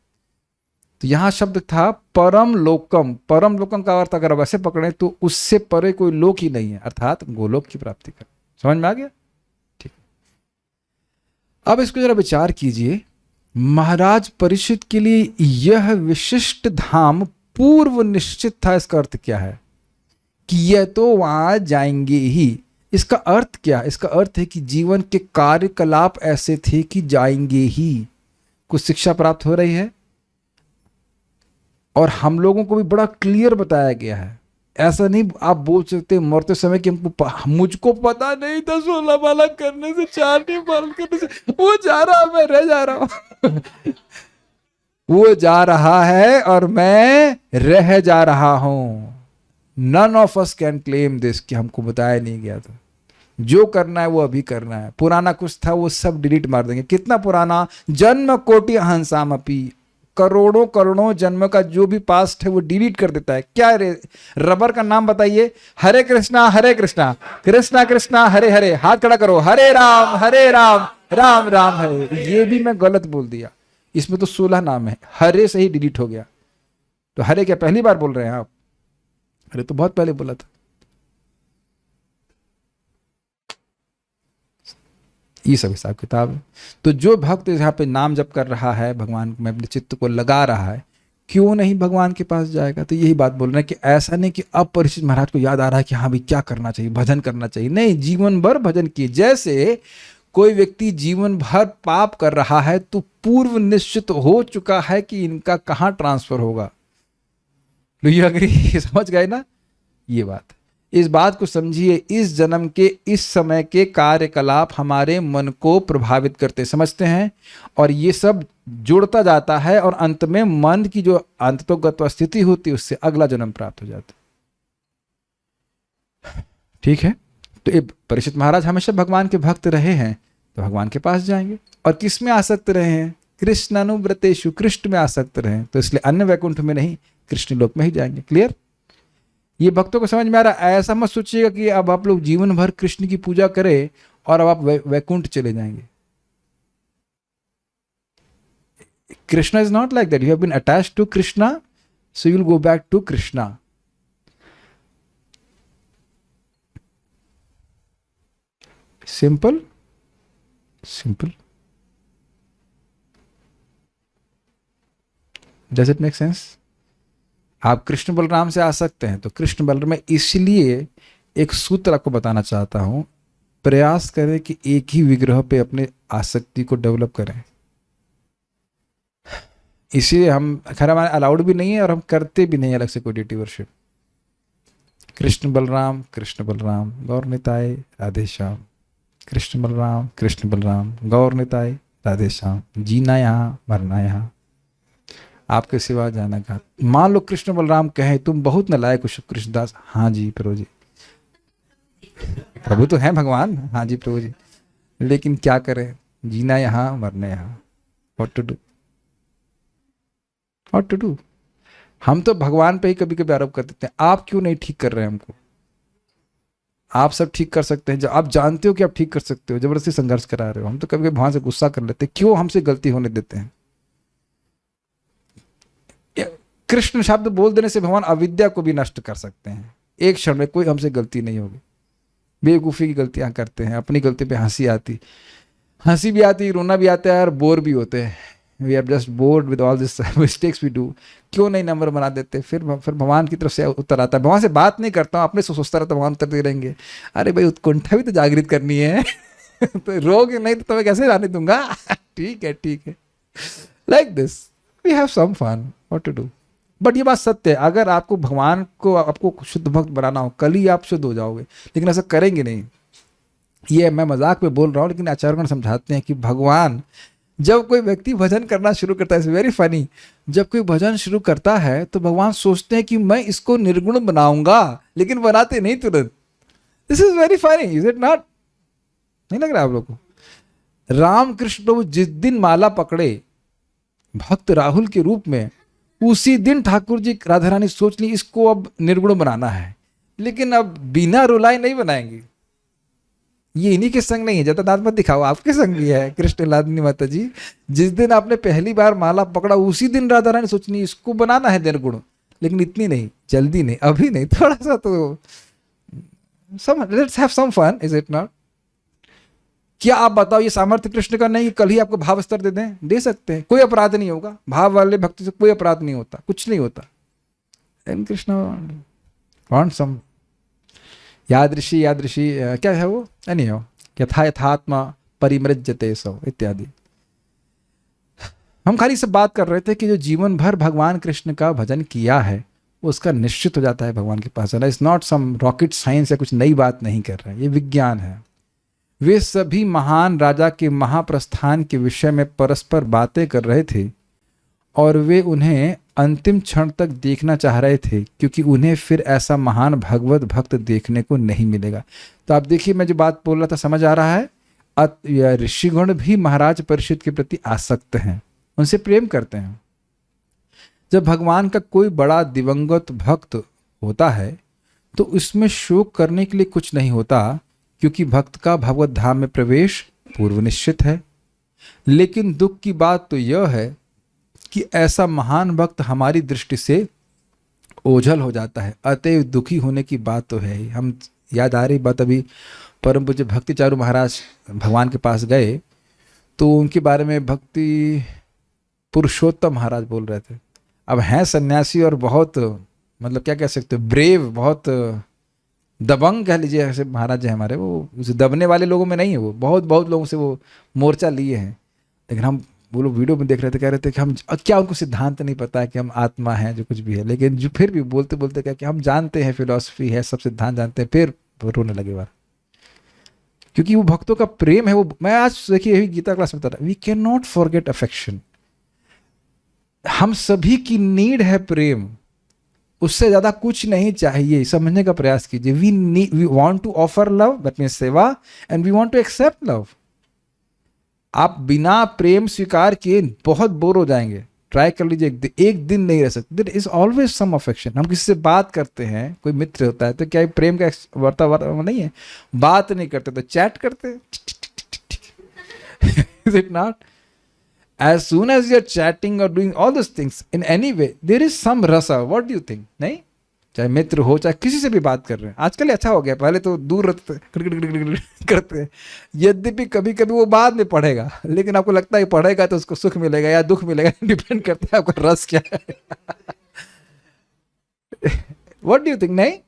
तो यहां शब्द था परम लोकम। परम लोकम का अर्थ अगर वैसे पकड़े तो उससे परे कोई लोक ही नहीं है, अर्थात गोलोक की प्राप्ति कर। समझ में आ गया? ठीक। अब इसको जरा विचार कीजिए। महाराज परीक्षित के लिए यह विशिष्ट धाम पूर्व निश्चित था। इसका अर्थ क्या है? कि यह तो वहां जाएंगे ही। इसका अर्थ क्या? इसका अर्थ है कि जीवन के कार्यकलाप ऐसे थे कि जाएंगे ही। कुछ शिक्षा प्राप्त हो रही है और हम लोगों को भी बड़ा क्लियर बताया गया है। ऐसा नहीं आप बोल सकते मरते समय कि मुझको पता नहीं था 16 माला करने से, 4 नहीं माला करने से, वो जा रहा, मैं रह जा रहा हूं। वो जा रहा है और मैं रह जा रहा हूं। None of us can claim this कि हमको बताया नहीं गया था। जो करना है वो अभी करना है। पुराना कुछ था वो सब डिलीट मार देंगे। कितना पुराना? जन्म कोटि हंसाम अपी, करोड़ों करोड़ों जन्म का जो भी पास्ट है वो डिलीट कर देता है। क्या रबर का नाम बताइए? हरे कृष्णा कृष्णा कृष्णा हरे हरे। हाथ खड़ा करो, हरे राम राम राम हरे। ये भी मैं गलत बोल दिया। इसमें तो 16 नाम है, हरे से ही डिलीट हो गया। तो हरे क्या पहली बार बोल रहे हैं आप? अरे तो बहुत पहले बोला था। ये सब हिसाब किताब है। तो जो भक्त यहाँ पे नाम जप कर रहा है, भगवान में अपने चित्त को लगा रहा है, क्यों नहीं भगवान के पास जाएगा? तो यही बात बोल रहे हैं कि ऐसा नहीं कि अब परीक्षित महाराज को याद आ रहा है कि हाँ भाई क्या करना चाहिए, भजन करना चाहिए। नहीं, जीवन भर भजन किए। जैसे कोई व्यक्ति जीवन भर पाप कर रहा है तो पूर्व निश्चित हो चुका है कि इनका कहाँ ट्रांसफर होगा। अगर समझ गए ना ये बात? इस बात को समझिए। इस जन्म के इस समय के कार्यकलाप हमारे मन को प्रभावित करते, समझते हैं, और ये सब जुड़ता जाता है और अंत में मन की जो अंततोगत स्थिति होती है उससे अगला जन्म प्राप्त हो जाता है। ठीक है? तो परीक्षित महाराज हमेशा भगवान के भक्त रहे हैं तो भगवान के पास जाएंगे। और किस में आसक्त रहे हैं? कृष्णानुव्रतेषु, कृष्ण में आसक्त रहे हैं, तो इसलिए अन्य वैकुंठ में नहीं, कृष्ण लोक में ही जाएंगे। क्लियर? ये भक्तों को समझ में आ रहा है? ऐसा मत सोचिएगा कि अब आप लोग जीवन भर कृष्ण की पूजा करें और अब आप वैकुंठ चले जाएंगे। Krishna is not like that. You have been attached to Krishna, so you will go back to Krishna. Simple simple. Does it make sense? आप कृष्ण बलराम से आ सकते हैं तो कृष्ण बलराम में, इसलिए एक सूत्र आपको बताना चाहता हूं, प्रयास करें कि एक ही विग्रह पे अपने आसक्ति को डेवलप करें। इसीलिए हम खैर हमारे अलाउड भी नहीं है और हम करते भी नहीं अलग से कोई डेटी वर्शिप। कृष्ण बलराम गौर निताय राधे श्याम। कृष्ण बलराम गौर निताय राधे श्याम। जीना यहाँ मरना यहाँ, आपके सिवा जाना कहाँ। मान लो कृष्ण बलराम कहे तुम बहुत नालायक हो कृष्णदास। हाँ जी प्रभु जी, प्रभु तो हैं भगवान। हाँ जी प्रभु जी, लेकिन क्या करें, जीना यहाँ मरना यहाँ। What to do. हम तो भगवान पे ही कभी कभी आरोप कर देते हैं, आप क्यों नहीं ठीक कर रहे हैं हमको। आप सब ठीक कर सकते हैं, जब आप जानते हो कि आप ठीक कर सकते हो, जबरदस्ती संघर्ष करा रहे हो। हम तो कभी कभी भगवान से गुस्सा कर लेते हैं, क्यों हमसे गलती होने देते हैं। कृष्ण शब्द बोल देने से भगवान अविद्या को भी नष्ट कर सकते हैं। एक क्षण में कोई हमसे गलती नहीं होगी। बेवकूफ़ी की गलतियां करते हैं, अपनी गलती पे हंसी भी आती, रोना भी आता है और बोर भी होते हैं। We are just bored with all this mistakes we do. क्यों नहीं नंबर बना देते। फिर भगवान की तरफ से उत्तर आता है। भगवान से बात नहीं करता हूँ, अपने से सोचता रहता, भगवान उत्तर दे रहेंगे। अरे भाई उत्कंठा भी तो जागृत करनी है तो रोगे नहीं तो तुम्हें कैसे जाने दूंगा ठीक है like this we have some fun, what to do. But ये बात सत्य है, अगर आपको भगवान को आपको शुद्ध भक्त बनाना हो, कल ही आप शुद्ध हो जाओगे, लेकिन ऐसा करेंगे नहीं। ये मैं मजाक में बोल रहा हूँ, लेकिन आचार्यगण समझाते हैं कि भगवान, जब कोई व्यक्ति भजन करना शुरू करता है, इट्स वेरी फनी, जब कोई भजन शुरू करता है तो भगवान सोचते हैं कि मैं इसको निर्गुण बनाऊंगा, लेकिन बनाते नहीं तुरंत। This is very funny, is it not? नहीं लग रहा आप लोग को? रामकृष्ण प्रभु जिस दिन माला पकड़े भक्त राहुल के रूप में, उसी दिन ठाकुर जी राधा रानी सोच ली इसको अब निर्गुण बनाना है, लेकिन अब बिना रुलाए नहीं बनाएंगे। ये इन्हीं के संग नहीं है, जब तक मत दिखाओ, आपके संग ही है कृष्ण लादनी माता जी। जिस दिन आपने पहली बार माला पकड़ा, उसी दिन राधा रानी सोचनी इसको बनाना है निर्गुण, लेकिन इतनी नहीं, जल्दी नहीं, अभी नहीं, थोड़ा सा तो let's have some fun, is it not? क्या आप बताओ ये सामर्थ्य कृष्ण का नहीं, कल ही आपको भाव स्तर दे दें? दे सकते हैं, कोई अपराध नहीं होगा। भाव वाले भक्ति से कोई अपराध नहीं होता, कुछ नहीं होता। कृष्ण वांट सम यादृशी क्या है वो, नहीं हो, यथा यथात्मा परिमृज्यते सो इत्यादि। हम खाली से बात कर रहे थे कि जो जीवन भर भगवान कृष्ण का भजन किया है, उसका निश्चित हो जाता है भगवान के पास जाना। It's not some rocket science या कुछ नई बात नहीं कर रहा है, ये विज्ञान है। वे सभी महान राजा के महाप्रस्थान के विषय में परस्पर बातें कर रहे थे और वे उन्हें अंतिम क्षण तक देखना चाह रहे थे, क्योंकि उन्हें फिर ऐसा महान भगवत भक्त देखने को नहीं मिलेगा। तो आप देखिए, मैं जो बात बोल रहा था समझ आ रहा है? ऋषिगण भी महाराज परीक्षित के प्रति आसक्त हैं, उनसे प्रेम करते हैं। जब भगवान का कोई बड़ा दिवंगत भक्त होता है तो इसमें शोक करने के लिए कुछ नहीं होता, क्योंकि भक्त का भगवत धाम में प्रवेश पूर्व निश्चित है। लेकिन दुख की बात तो यह है कि ऐसा महान भक्त हमारी दृष्टि से ओझल हो जाता है, अतएव दुखी होने की बात तो है ही। हम याद आ रही बात, अभी परम पूज्य भक्ति चारू महाराज भगवान के पास गए तो उनके बारे में भक्ति पुरुषोत्तम महाराज बोल रहे थे। अब हैं सन्यासी और बहुत, मतलब क्या कह सकते हो, ब्रेव, बहुत दबंग कह लीजिए ऐसे महाराज है हमारे। वो उस दबने वाले लोगों में नहीं है, वो बहुत लोगों से वो मोर्चा लिए हैं। लेकिन हम वो लोग वीडियो में देख रहे थे, कह रहे थे कि हम क्या, उनको सिद्धांत नहीं पता है कि हम आत्मा हैं, जो कुछ भी है, लेकिन जो फिर भी बोलते बोलते क्या कि हम जानते हैं, फिलॉसफी है, सब सिद्धांत जानते हैं, फिर रोने लगे बार, क्योंकि वो भक्तों का प्रेम है। वो मैं आज देखिए यही गीता क्लास में बता रहा, we can not forget affection. हम सभी की नीड है प्रेम, उससे ज्यादा कुछ नहीं चाहिए। समझने का प्रयास कीजिए। We want to offer love, that means seva, and we want to accept love. आप बिना प्रेम स्वीकार किए बहुत बोर हो जाएंगे। ट्राई कर लीजिए, एक दिन नहीं रह सकते। There is always some affection. हम किसी से बात करते हैं, कोई मित्र होता है, तो क्या प्रेम का वातावरण नहीं है? बात नहीं करते तो चैट करते हैं। Is it not? As soon as you're chatting or doing all those things in any way, there is some rasa. What do you think? नहीं, चाहे मित्र हो, चाहे किसी से भी बात कर रहे हैं। आजकल अच्छा हो गया, पहले तो दूर रहते करते हैं। यद्यपि कभी कभी वो बाद में पढ़ेगा, लेकिन आपको लगता है पढ़ेगा तो उसको सुख मिलेगा या दुख मिलेगा, डिपेंड करता है आपका रस क्या है। What do you think? नहीं,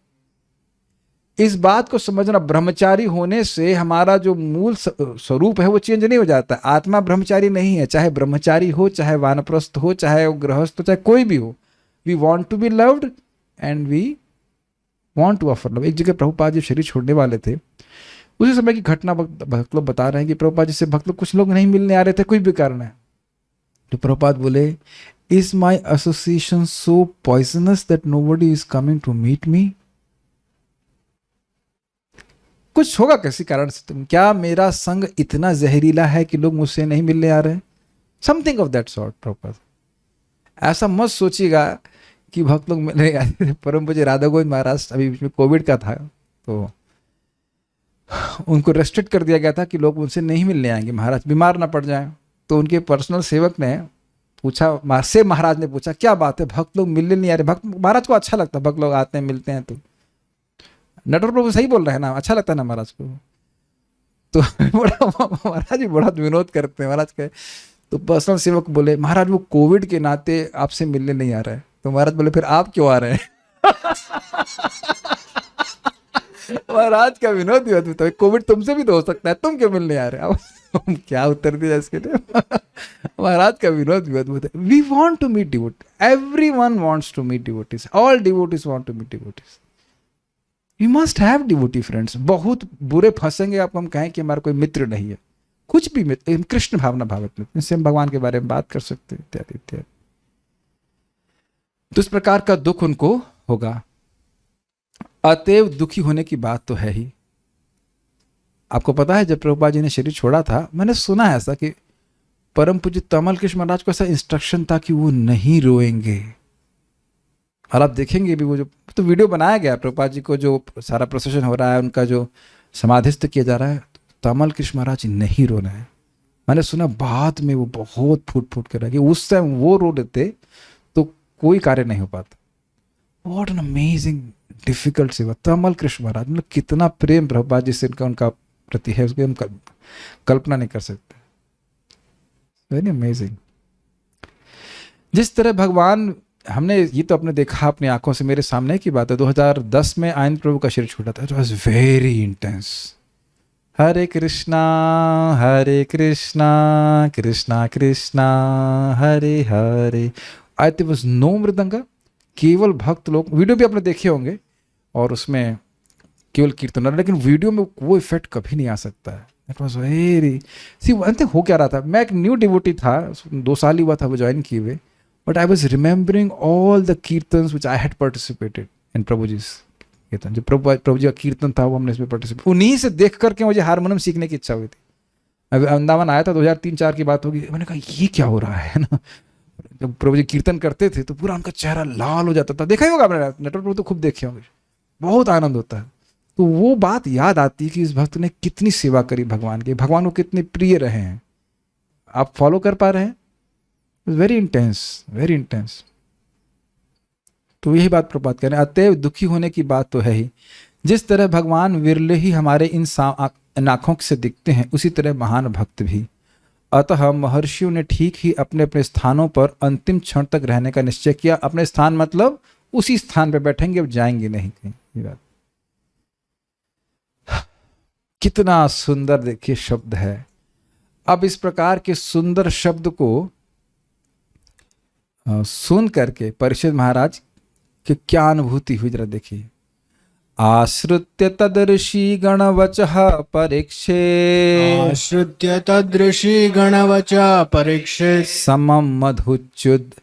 इस बात को समझना, ब्रह्मचारी होने से हमारा जो मूल स्वरूप है वो चेंज नहीं हो जाता। आत्मा ब्रह्मचारी नहीं है, चाहे ब्रह्मचारी हो, चाहे वानप्रस्थ हो, चाहे वो गृहस्थ हो, चाहे कोई भी हो। We want to be loved and we want to offer love. एक जगह प्रभुपाद जी शरीर छोड़ने वाले थे, उसी समय की घटना भक्त लोग बता रहे हैं कि प्रभुपाद जी से भक्त लोग कुछ लोग नहीं मिलने आ रहे थे, कुछ भी कारण है। तो प्रभुपाद बोले, is my association so poisonous that nobody is coming to meet me? कुछ होगा किसी कारण से, तुम क्या मेरा संग इतना जहरीला है कि लोग मुझसे नहीं मिलने आ रहे हैं? Something of that sort. Prabhupada ऐसा मत सोचिएगा कि भक्त लोग मिलने आए थे। परम पूज्य राधा गोविंद महाराज अभी बीच में कोविड का था, तो उनको रेस्ट्रिक्ट कर दिया गया था कि लोग उनसे नहीं मिलने आएंगे, महाराज बीमार ना पड़ जाएं। तो उनके पर्सनल सेवक ने पूछा, महाराज ने पूछा क्या बात है, भक्त लोग मिलने नहीं आ रहे? भक्त महाराज को अच्छा लगता, भक्त लोग आते हैं मिलते हैं। तो नटवर प्रभु सही बोल रहे हैं ना, अच्छा लगता है ना महाराज को। तो बड़ा महाराज जी बड़ा विनोद करते हैं महाराज के। तो पर्सनल सेवक बोले, महाराज वो कोविड के नाते आपसे मिलने नहीं आ रहा है। तो महाराज बोले, फिर आप क्यों आ रहे हैं? महाराज का विनोद भी अद्भुत है, कोविड तुमसे भी तो हो सकता है, तुम क्यों मिलने आ रहे हो? क्या उत्तर दिया इसके लिए? महाराज का विनोद भी अद्भुत है। We want to meet devotee, everyone wants to meet devotees, all devotees want to meet devotees. You must have devotee friends. बहुत बुरे फंसेंगे आपको हम कहें कि हमारा कोई मित्र नहीं है, कुछ भी मित्र, कृष्ण भावना भावित मित्र, इनसे हम भगवान के बारे में बात कर सकते हैं, इत्यादि इत्यादि। तो इस प्रकार का दुख उनको होगा। अतएव दुखी होने की बात तो है ही। आपको पता है जब प्रभुपाद जी ने शरीर छोड़ा था, मैंने सुना है ऐसा कि परम पूज्य तमल कृष्ण महाराज को ऐसा इंस्ट्रक्शन था कि वो नहीं रोएंगे। और आप देखेंगे भी वो जो तो वीडियो बनाया गया प्रभुपाद जी को, जो सारा प्रोसेशन हो रहा है, उनका जो समाधिस्थ किया जा रहा है, तमल कृष्ण महाराज जी नहीं रो रहे हैं। मैंने सुना बाद में वो बहुत फूट फूट कर रहा है कि उस टाइम वो रो देते तो कोई कार्य नहीं हो पाता। व्हाट एन अमेजिंग डिफिकल्ट सेवा। तमल कृष्ण महाराज, मतलब कितना प्रेम प्रभुपाद जी से उनका प्रति है, उसकी हम कल्पना नहीं कर सकते। Very amazing. जिस तरह भगवान, हमने ये तो अपने देखा अपनी आंखों से, मेरे सामने की बात है, 2010 में आनंद प्रभु का शरीर छूटा था। It was very intense. Hare Krishna Krishna Krishna Hare Hare. I think was no mridanga, केवल भक्त लोग। वीडियो भी आपने देखे होंगे और उसमें केवल कीर्तन, लेकिन वीडियो में वो इफेक्ट कभी नहीं आ सकता है। इट वाज वेरी सी। हो क्या रहा था, मैं एक न्यू डिवोटी था, 2 साल ही हुआ था वो ज्वाइन किए हुए, but I was remembering all the kirtans which I had participated in Prabhuji's kirtan. जो प्रभु जी का कीर्तन था वो हमने इसमें पार्टिसिपेट, उन्हीं से देख करके मुझे हारमोनियम सीखने की इच्छा हुई थी। मैं वृंदावन आया था, 2003-4 की बात होगी। मैंने कहा ये क्या हो रहा है ना। जब प्रभु जी कीर्तन करते थे तो पूरा उनका चेहरा लाल हो जाता था। देखा ही होगा आपने, नटवर प्रभु तो खूब देखे होंगे, बहुत आनंद होता है। तो वो बात याद आती है कि इस भक्त ने कितनी सेवा करी भगवान की, भगवान को कितने प्रिय रहे हैं। आप फॉलो कर पा रहे हैं? Very intense, very intense. तो यही बात प्रभुपाद कह रहे हैं, अतएव दुखी होने की बात तो है ही। जिस तरह भगवान विरले ही हमारे इन आंखों से दिखते हैं, उसी तरह महान भक्त भी। अतः महर्षियों ने ठीक ही अपने अपने स्थानों पर अंतिम क्षण तक रहने का निश्चय किया। अपने स्थान मतलब उसी स्थान पर बैठेंगे, अब जाएंगे नहीं कहीं। ये बात कितना सुंदर देखिए शब्द है। अब इस प्रकार के सुंदर शब्द को सुन करके परीक्षित महाराज की क्या अनुभूति हुई, जरा देखिए। आश्रित्य तदृषि गणवचः परीक्षे, आश्रित्य तदृषि गणवचः परीक्षे, समम मधुच्युत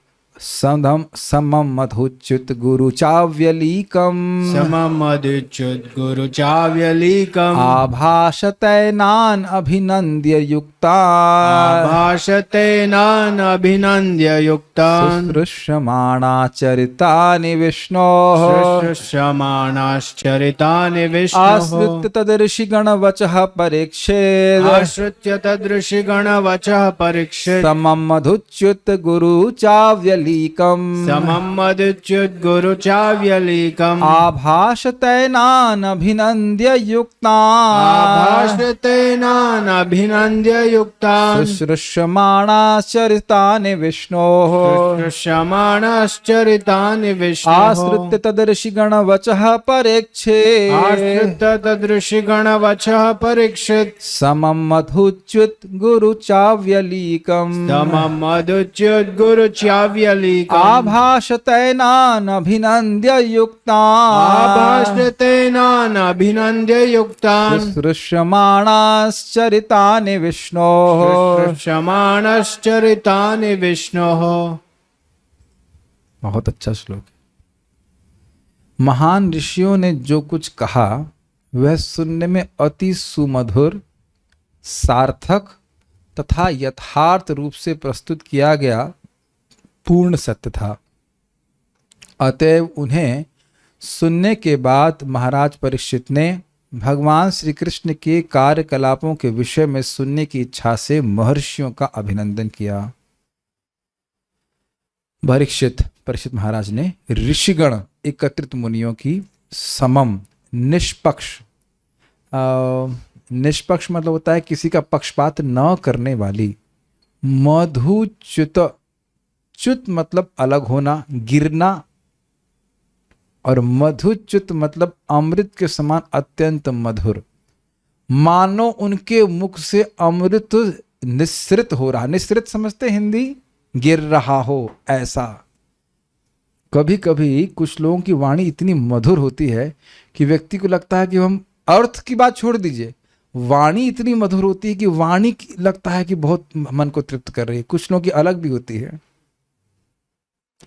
गुरु चाव्यलीकम, समम मधुच्युत गुरु चाव्यलीकम, आभाषतैनान अभिनंद्य युक्तान्, आभाषतेनान अभिनंद्य युक्तान्, शुश्रूषमाणाचरितानि विष्णोः, शुश्रूषमाणाश्चरितानि विष्णोः, आश्रित्य तदर्षि गणवचः परीक्षेत्, आश्रित्य तदृषि गणवचः परीक्षेत्, समं मधुच्युत गुरु चाव्यलीकम, समं मधुच्युत गुरु चाव्यलीकम, आभाषतैनान अभिनंद्य युक्तान्, आभाषतेनान अभिनंद्य युक्तान्, शुश्रूषमाणाचरितानि विष्णोः, शुश्रूषमाणाश्चरितानि विष्णोः, आश्रित्य तदर्षि गणवचः परीक्षेत्, आश्रित्य तदृषि गणवचः परीक्षित्, समं मधुच्युत गुरु चाव्यलीकम, समं मधुच्युत गुरु चाव्यलीकम, चाव्यलीकम् आभाषतैनानभिनन्द्य युक्तान् आभाषतेनानभिनन्द्य युक्तान् शुश्रूष्यमाणाश्चरितानि विष्णोः। शुश्रूष्यमाणश्चरितानि विष्णोः। बहुत अच्छा श्लोक है। महान ऋषियों ने जो कुछ कहा वह सुनने में अति सुमधुर, सार्थक तथा यथार्थ रूप से प्रस्तुत किया गया पूर्ण सत्य था। अतएव उन्हें सुनने के बाद महाराज परीक्षित ने भगवान श्री कृष्ण के कार्यकलापों के विषय में सुनने की इच्छा से महर्षियों का अभिनंदन किया। परीक्षित महाराज ने ऋषिगण एकत्रित मुनियों की समम निष्पक्ष, निष्पक्ष मतलब होता है किसी का पक्षपात न करने वाली, मधुच्युत, च्युत मतलब अलग होना, गिरना, और मधुच्युत मतलब अमृत के समान अत्यंत मधुर, मानो उनके मुख से अमृत निस्सृत हो रहा। निस्सृत समझते हिंदी, गिर रहा हो ऐसा। कभी कभी कुछ लोगों की वाणी इतनी मधुर होती है कि व्यक्ति को लगता है कि हम, अर्थ की बात छोड़ दीजिए, वाणी इतनी मधुर होती है कि वाणी लगता है कि बहुत मन को तृप्त कर रही है। कुछ लोगों की अलग भी होती है,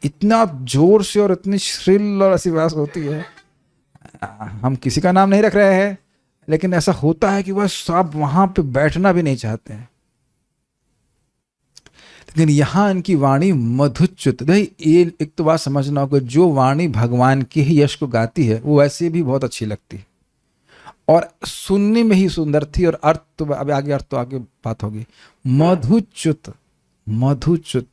इतना जोर से और इतनी श्रील और ऐसी आवाज होती है। हम किसी का नाम नहीं रख रहे हैं, लेकिन ऐसा होता है कि वह सब वहां पे बैठना भी नहीं चाहते हैं। लेकिन यहां इनकी वाणी मधुच्युत। ये एक तो बात समझना होगा, जो वाणी भगवान के ही यश को गाती है वो वैसे भी बहुत अच्छी लगती है और सुनने में ही सुंदर थी। और अर्थ तो अब आगे, अर्थ तो आगे बात होगी। मधुच्युत, मधुच्युत,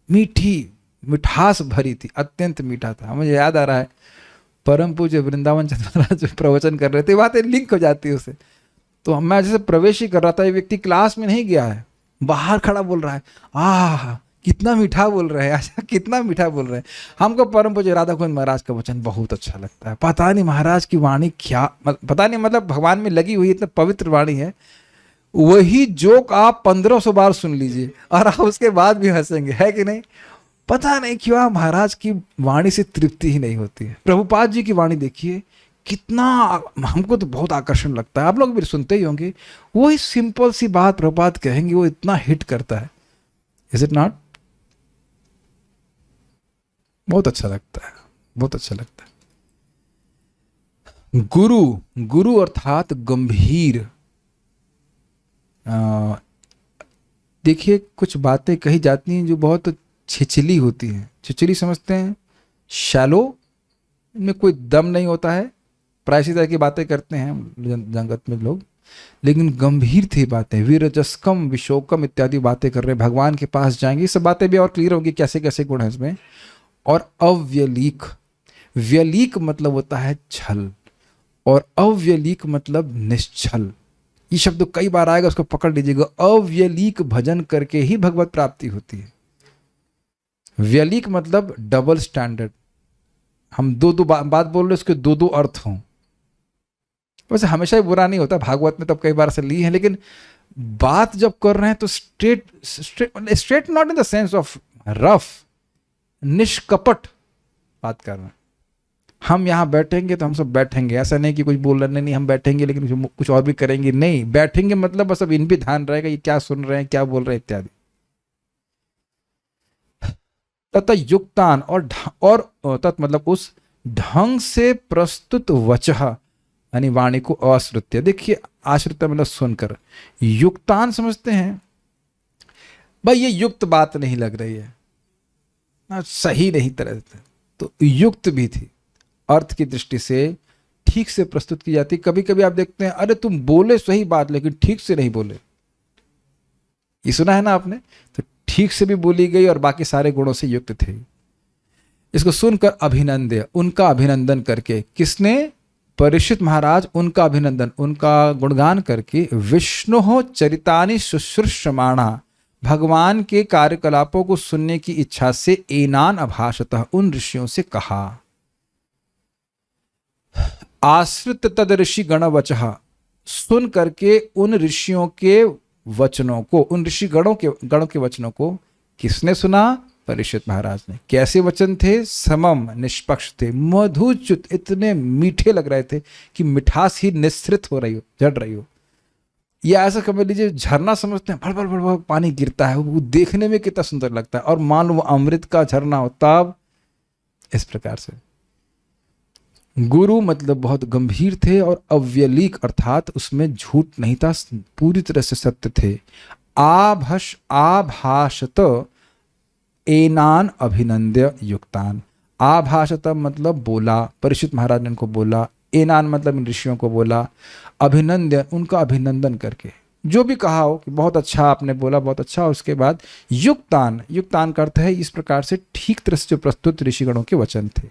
मीठी, मिठास भरी थी, अत्यंत मीठा था। मुझे याद आ रहा है परम पूज्य वृंदावन चंद्र महाराज जो प्रवचन कर रहे थे, बातें लिंक हो जाती है उसे। तो मैं जैसे प्रवेश ही कर रहा था, ये व्यक्ति क्लास में नहीं गया है, बाहर खड़ा बोल रहा है, कितना मीठा बोल रहे हैं, अच्छा कितना मीठा बोल रहे हैं। हमको परम पूज्य राधा कुंज महाराज का वचन बहुत अच्छा लगता है। पता नहीं महाराज की वाणी क्या, पता नहीं, मतलब भगवान में लगी हुई इतना पवित्र वाणी है। वही जोक आप 1500 बार सुन लीजिए और आप उसके बाद भी हंसेंगे, है कि नहीं? पता नहीं क्यों महाराज की वाणी से तृप्ति ही नहीं होती है। प्रभुपाद जी की वाणी देखिए, कितना, हमको तो बहुत आकर्षण लगता है। आप लोग भी सुनते ही होंगे, वही सिंपल सी बात प्रभुपाद कहेंगे, वो इतना हिट करता है। Is it not? बहुत अच्छा लगता है, बहुत अच्छा लगता है। गुरु, गुरु अर्थात गंभीर। देखिए कुछ बातें कही जाती हैं जो बहुत छिछली होती हैं। छिछली समझते हैं, शैलो, इनमें कोई दम नहीं होता है, प्रायसी तरह की बातें करते हैं जगत में लोग, लेकिन गंभीर थी बातें। वीरजस्कम विशोकम इत्यादि बातें कर रहे, भगवान के पास जाएंगे, ये सब बातें भी और क्लियर होंगी कैसे कैसे गुण है इसमें। और अव्यलीक, व्यलीक मतलब होता है छल, और अव्यलीक मतलब निश्छल। ये शब्द कई बार आएगा, उसको पकड़ लीजिएगा। अव्यलीक भजन करके ही भगवत प्राप्ति होती है। व्यलीक मतलब डबल स्टैंडर्ड, हम दो बात बोल रहे, उसके दो अर्थ हों। वैसे हमेशा ही बुरा नहीं होता, भागवत में तब कई बार से ली है, लेकिन बात जब कर रहे हैं तो straight not in the sense of rough, निष्कपट बात कर रहे हैं। हम यहाँ बैठेंगे तो हम सब बैठेंगे, ऐसा नहीं कि कुछ बोल रहे नहीं हम बैठेंगे लेकिन कुछ और भी करेंगे, नहीं, बैठेंगे मतलब बस अब इन भी ध्यान रहेगा ये क्या सुन रहे हैं, क्या बोल रहे हैं इत्यादि। तथा युक्तान, और तत् मतलब उस ढंग से प्रस्तुत वचः, यानी वाणी को अश्रुत्य। देखिए आश्रित्य मतलब सुनकर, युक्तान समझते हैं भाई ये युक्त बात नहीं लग रही है, सही नहीं तरह से, तो युक्त भी थी, अर्थ की दृष्टि से ठीक से प्रस्तुत की जाती। कभी कभी आप देखते हैं, अरे तुम बोले सही बात लेकिन ठीक से नहीं बोले, ये सुना है ना आपने? तो ठीक से भी बोली गई और बाकी सारे गुणों से युक्त थे। इसको सुनकर अभिनंदन, उनका अभिनंदन करके, किसने? परीक्षित महाराज, उनका अभिनंदन, उनका गुणगान करके, विष्णु चरितानि शुश्रूषमाणा, भगवान के कार्यकलापों को सुनने की इच्छा से एनान अभाषतः, उन ऋषियों से कहा। आश्रित तद ऋषि गण वचः, सुन करके उन ऋषियों के वचनों को, उन ऋषि गणों के वचनों को किसने सुना? परीक्षित महाराज ने। कैसे वचन थे? समम, निष्पक्ष थे, मधुच्युत, इतने मीठे लग रहे थे कि मिठास ही निस्सृत हो रही हो, झड़ रही हो। या ऐसा समझ लीजिए झरना समझते हैं, भड़ भड़ भड़ भड़ पानी गिरता है, वो देखने में कितना सुंदर लगता है, और मान लो वो अमृत का झरना हो तब। इस प्रकार से गुरु मतलब बहुत गंभीर थे और अव्यलीक अर्थात उसमें झूठ नहीं था, पूरी तरह से सत्य थे। आभाषत एनान अभिनंद्य युक्तान। आभाषत मतलब बोला, परीक्षित महाराज ने उनको बोला, एनान मतलब इन ऋषियों को बोला, अभिनंदन उनका अभिनंदन करके, जो भी कहा हो कि बहुत अच्छा आपने बोला, बहुत अच्छा। उसके बाद युक्तान, युक्तान का अर्थ है इस प्रकार से ठीक तरह से जो प्रस्तुत ऋषिगणों के वचन थे।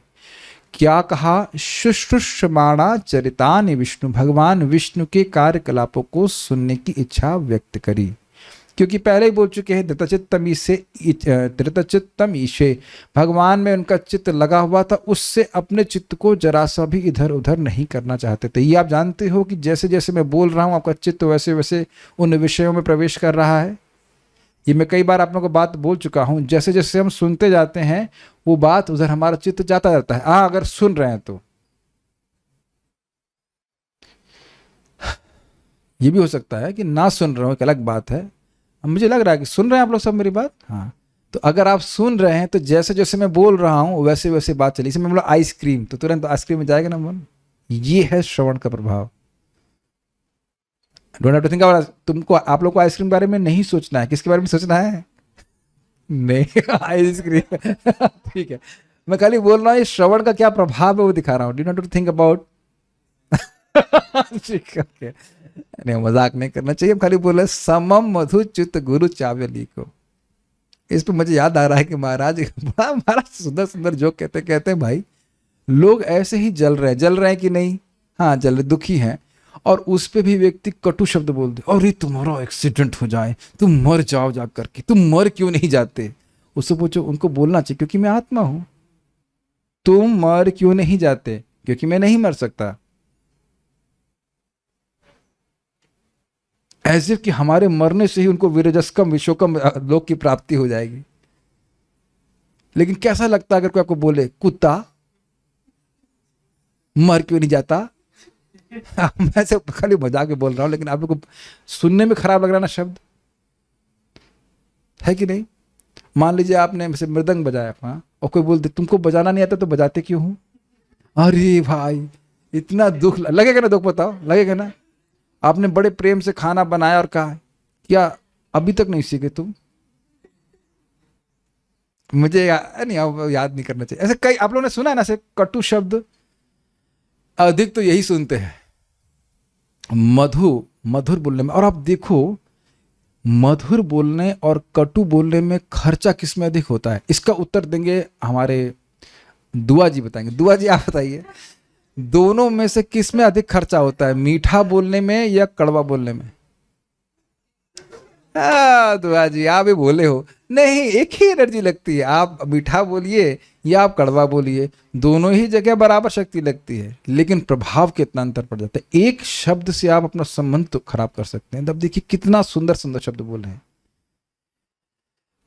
क्या कहा? शुश्रूषमाणा चरितानि विष्णु, भगवान विष्णु के कार्यकलापों को सुनने की इच्छा व्यक्त करी, क्योंकि पहले ही बोल चुके हैं धृतचित्तम ईशे, भगवान में उनका चित्त लगा हुआ था, उससे अपने चित्त को जरा सा भी इधर उधर नहीं करना चाहते थे। ये आप जानते हो कि जैसे जैसे मैं बोल रहा हूँ आपका चित्त वैसे वैसे उन विषयों में प्रवेश कर रहा है। ये मैं कई बार आप लोगों को बात बोल चुका हूँ, जैसे जैसे हम सुनते जाते हैं वो बात उधर हमारा चित्त जाता जाता है। हाँ, अगर सुन रहे हैं तो ये भी हो सकता है कि ना सुन रहे हो, एक अलग बात है। अब मुझे लग रहा है कि सुन रहे हैं आप लोग सब मेरी बात। हाँ, तो अगर आप सुन रहे हैं तो जैसे जैसे मैं बोल रहा हूँ वैसे वैसे बात चली। इसमें बोला आइसक्रीम तो तुरंत आइसक्रीम में जाएगा ना मन। ये है श्रवण का प्रभाव। Don't have to think about. तुमको, आप लोग को आइसक्रीम के बारे में नहीं सोचना है। किसके बारे में सोचना है? नहीं, आइसक्रीम। ठीक है, मैं खाली बोल रहा हूँ ये श्रवण का क्या प्रभाव है वो दिखा रहा हूँ। Do not to think about. ठीक है, नहीं मजाक नहीं करना चाहिए, खाली बोले समम मधुच्युत गुरु चावली को। इस पर मुझे याद आ रहा है कि महाराज बड़ा सुंदर सुंदर जोक कहते हैं भाई लोग ऐसे ही जल रहे हैं कि नहीं? हाँ जल रहे, दुखी हैं, और उस पे भी व्यक्ति कटु शब्द बोल दे, अरे तुम्हारा एक्सीडेंट हो जाए, तुम मर जाओ जा करके, तुम मर क्यों नहीं जाते? उससे पूछो, उनको बोलना चाहिए क्योंकि मैं आत्मा हूं। तुम मर क्यों नहीं जाते? क्योंकि मैं नहीं मर सकता। ऐसे कि हमारे मरने से ही उनको विरजस्कम विश्वकम लोक की प्राप्ति हो जाएगी। लेकिन कैसा लगता है अगर कोई आपको बोले कुत्ता मर क्यों नहीं जाता? मैं से खाली मजाक में बोल रहा हूं, लेकिन आप लोग को सुनने में खराब लग रहा ना शब्द, है कि नहीं? मान लीजिए आपने मृदंग बजाया, हाँ, और कोई बोलते तुमको बजाना नहीं आता तो बजाते क्यों हूं? अरे भाई इतना दुख लगेगा ना, दुख बताओ, लगेगा ना? आपने बड़े प्रेम से खाना बनाया और कहा क्या अभी तक नहीं सीखे तुम? मुझे नहीं याद नहीं करना चाहिए। ऐसे कई आप लोगों ने सुना है ना, ऐसे कटु शब्द अधिक तो यही सुनते हैं मधुर बोलने में। और आप देखो मधुर बोलने और कटु बोलने में खर्चा किस में अधिक होता है? इसका उत्तर देंगे हमारे दुआ जी, बताएंगे। दुआ जी आप बताइए, दोनों में से किस में अधिक खर्चा होता है, मीठा बोलने में या कड़वा बोलने में? दुआ जी आप भी बोले हो, नहीं एक ही एनर्जी लगती है। आप मीठा बोलिए या आप कड़वा बोलिए, दोनों ही जगह बराबर शक्ति लगती है, लेकिन प्रभाव कितना अंतर पड़ जाता है। एक शब्द से आप अपना संबंध तो खराब कर सकते हैं। अब देखिए कितना सुंदर सुंदर शब्द बोल रहे हैं।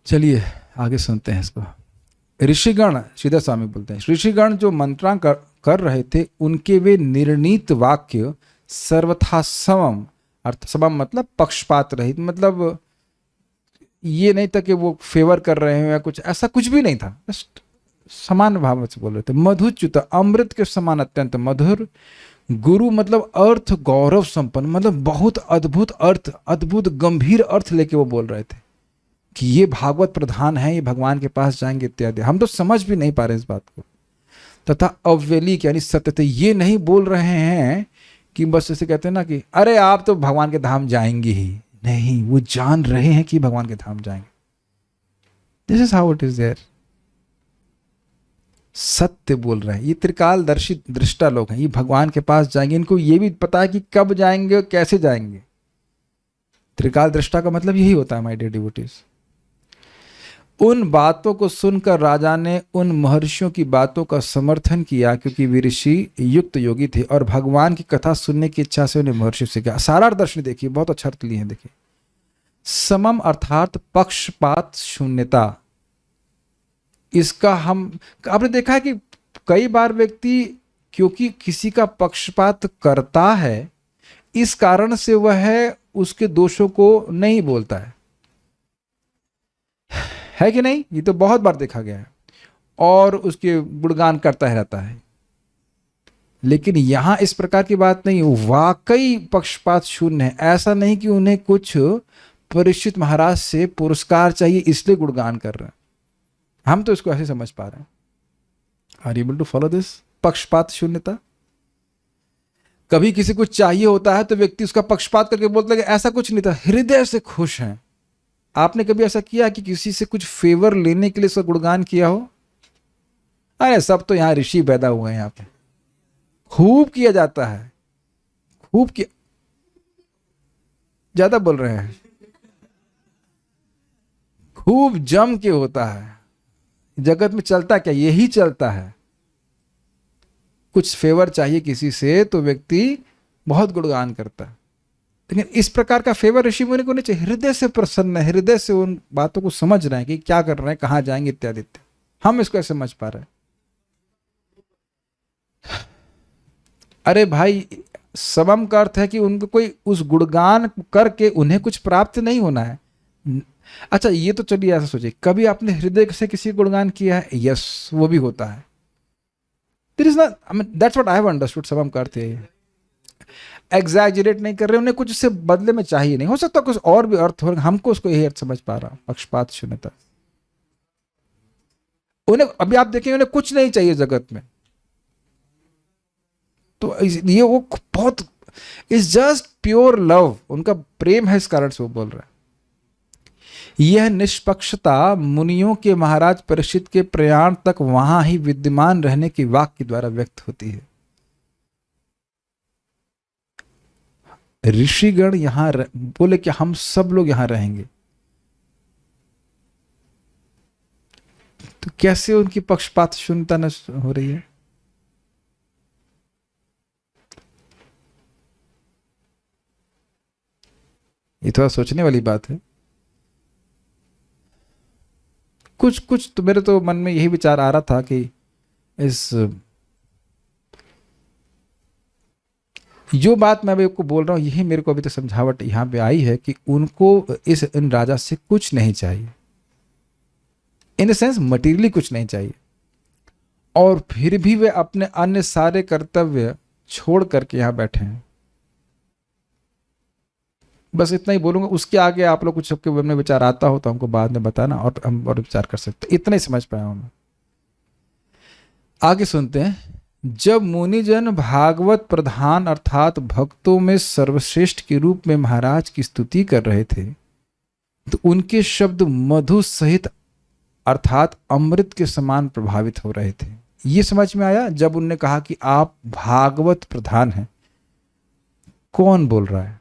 चलिए आगे सुनते हैं इसको। ऋषिगण, सीधा स्वामी बोलते हैं, ऋषिगण जो मंत्रांग कर रहे थे उनके वे निर्णीत वाक्य सर्वथा समम, अर्थ समम मतलब पक्षपात रहित, मतलब ये नहीं था कि वो फेवर कर रहे हैं या कुछ, ऐसा कुछ भी नहीं था, जस्ट समान भाव से बोल रहे थे। मधुच्युत, अमृत के समान अत्यंत मधुर। गुरु मतलब अर्थ गौरव संपन्न, मतलब बहुत अद्भुत अर्थ, अद्भुत गंभीर अर्थ लेके वो बोल रहे थे कि ये भागवत प्रधान है, ये भगवान के पास जाएंगे इत्यादि। हम तो समझ भी नहीं पा रहे इस बात को। तथा अव्यलीक यानी सत्य थे, ये नहीं बोल रहे हैं कि बस ऐसे कहते हैं ना कि अरे आप तो भगवान के धाम जाएंगे ही नहीं, वो जान रहे हैं कि भगवान के धाम जाएंगे। This is how it is there. सत्य बोल रहे हैं, ये त्रिकालदर्शी दृष्टा लोग हैं, ये भगवान के पास जाएंगे। इनको ये भी पता है कि कब जाएंगे और कैसे जाएंगे। त्रिकाल दृष्टा का मतलब यही होता है माय डियर डिवोटीज। उन बातों को सुनकर राजा ने उन महर्षियों की बातों का समर्थन किया, क्योंकि वे ऋषि युक्त योगी थे और भगवान की कथा सुनने की इच्छा से उन्हें महर्षि से कहा। सारा दर्शन देखिए, बहुत अच्छा अर्थ लिए हैं। देखिए समम अर्थात पक्षपात शून्यता, इसका हम आपने देखा है कि कई बार व्यक्ति क्योंकि किसी का पक्षपात करता है, इस कारण से वह उसके दोषों को नहीं बोलता है कि नहीं? ये तो बहुत बार देखा गया है, और उसके गुणगान करता ही रहता है। लेकिन यहां इस प्रकार की बात नहीं, वाकई पक्षपात शून्य है। ऐसा नहीं कि उन्हें कुछ परीक्षित महाराज से पुरस्कार चाहिए इसलिए गुणगान कर रहे हैं। हम तो इसको ऐसे समझ पा रहे हैं। Are able to follow this? पक्षपात शून्यता। कभी किसी को चाहिए होता है तो व्यक्ति उसका पक्षपात करके बोलता है कि ऐसा कुछ नहीं था, हृदय से खुश हैं। आपने कभी ऐसा किया कि किसी से कुछ फेवर लेने के लिए उसका गुणगान किया हो? अरे सब तो यहां ऋषि पैदा हुए हैं, यहाँ पे खूब किया जाता है, खूब किया। ज्यादा बोल रहे हैं, खूब जम के होता है। जगत में चलता क्या, यही चलता है। कुछ फेवर चाहिए किसी से तो व्यक्ति बहुत गुणगान करता है। लेकिन इस प्रकार का फेवर ऋषि मुनि को नहीं चाहिए। हृदय से प्रसन्न है, हृदय से उन बातों को समझ रहे हैं कि क्या कर रहे हैं, कहां जाएंगे, इत्यादि इत्यादि। हम इसको ऐसे समझ पा रहे हैं। अरे भाई, समम का अर्थ है कि उनको कोई उस गुणगान करके उन्हें कुछ प्राप्त नहीं होना है। अच्छा, ये तो चलिए ऐसा सोचिए, कभी आपने हृदय से किसी गुणगान किया है? यस, वो भी होता है। There is not, I mean that's what I have understood. समम का अर्थ है, एग्जैजरेट नहीं कर रहे, उन्हें कुछ उससे बदले में चाहिए नहीं। हो सकता कुछ और भी अर्थ हो, हमको उसको यही अर्थ समझ पा रहा हूं, पक्षपात शून्यता। उन्हें अभी आप देखेंगे, उन्हें कुछ नहीं चाहिए जगत में, तो ये वो बहुत इज जस्ट प्योर लव, उनका प्रेम है, इस कारण से वो बोल रहा है। यह निष्पक्षता मुनियों के महाराज परीक्षित के प्रयाण तक वहां ही विद्यमान रहने के वाक्य द्वारा व्यक्त होती है। ऋषिगण यहां बोले कि हम सब लोग यहां रहेंगे, तो कैसे उनकी पक्षपात शून्यता नष्ट हो रही है? ये थोड़ा सोचने वाली बात है। कुछ तो मेरे तो मन में यही विचार आ रहा था कि इस जो बात मैं अभी आपको बोल रहा हूं, यही मेरे को अभी तो समझावट यहां पे आई है कि उनको इन राजा से कुछ नहीं चाहिए, इन सेंस मटीरियली कुछ नहीं चाहिए, और फिर भी वे अपने अन्य सारे कर्तव्य छोड़ करके यहां बैठे हैं। बस इतना ही बोलूंगा। उसके आगे आप लोग कुछ सबके मन में विचार आता हो तो हमको बाद में बताना, और हम और विचार कर सकते। इतना ही समझ पाया हूं मैं। आगे सुनते हैं। जब मुनिजन भागवत प्रधान अर्थात भक्तों में सर्वश्रेष्ठ के रूप में महाराज की स्तुति कर रहे थे, तो उनके शब्द मधु सहित अर्थात अमृत के समान प्रभावित हो रहे थे। ये समझ में आया जब उनने कहा कि आप भागवत प्रधान हैं। कौन बोल रहा है?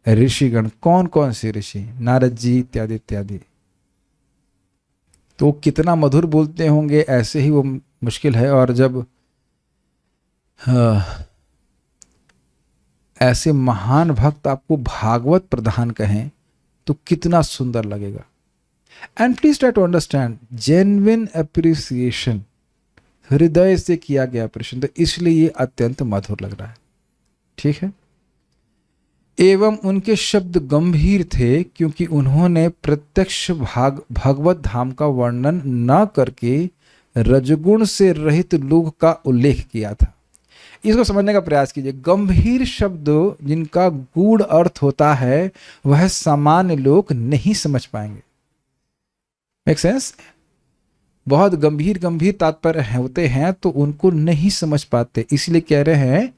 ऋषिगण। कौन कौन से ऋषि? नारद जी इत्यादि इत्यादि। तो कितना मधुर बोलते होंगे, ऐसे ही वो मुश्किल है। और जब ऐसे महान भक्त आपको भागवत प्रधान कहें तो कितना सुंदर लगेगा। And please try to understand, genuine appreciation, हृदय से किया गया अप्रिसिएशन, तो इसलिए ये अत्यंत मधुर लग रहा है। ठीक है। एवं उनके शब्द गंभीर थे क्योंकि उन्होंने प्रत्यक्ष भगवत धाम का वर्णन न करके रजगुण से रहित लोक का उल्लेख किया था। इसको समझने का प्रयास कीजिए। गंभीर शब्द जिनका गूढ़ अर्थ होता है वह सामान्य लोग नहीं समझ पाएंगे। Make sense? बहुत गंभीर गंभीर तात्पर्य होते हैं तो उनको नहीं समझ पाते, इसलिए कह रहे हैं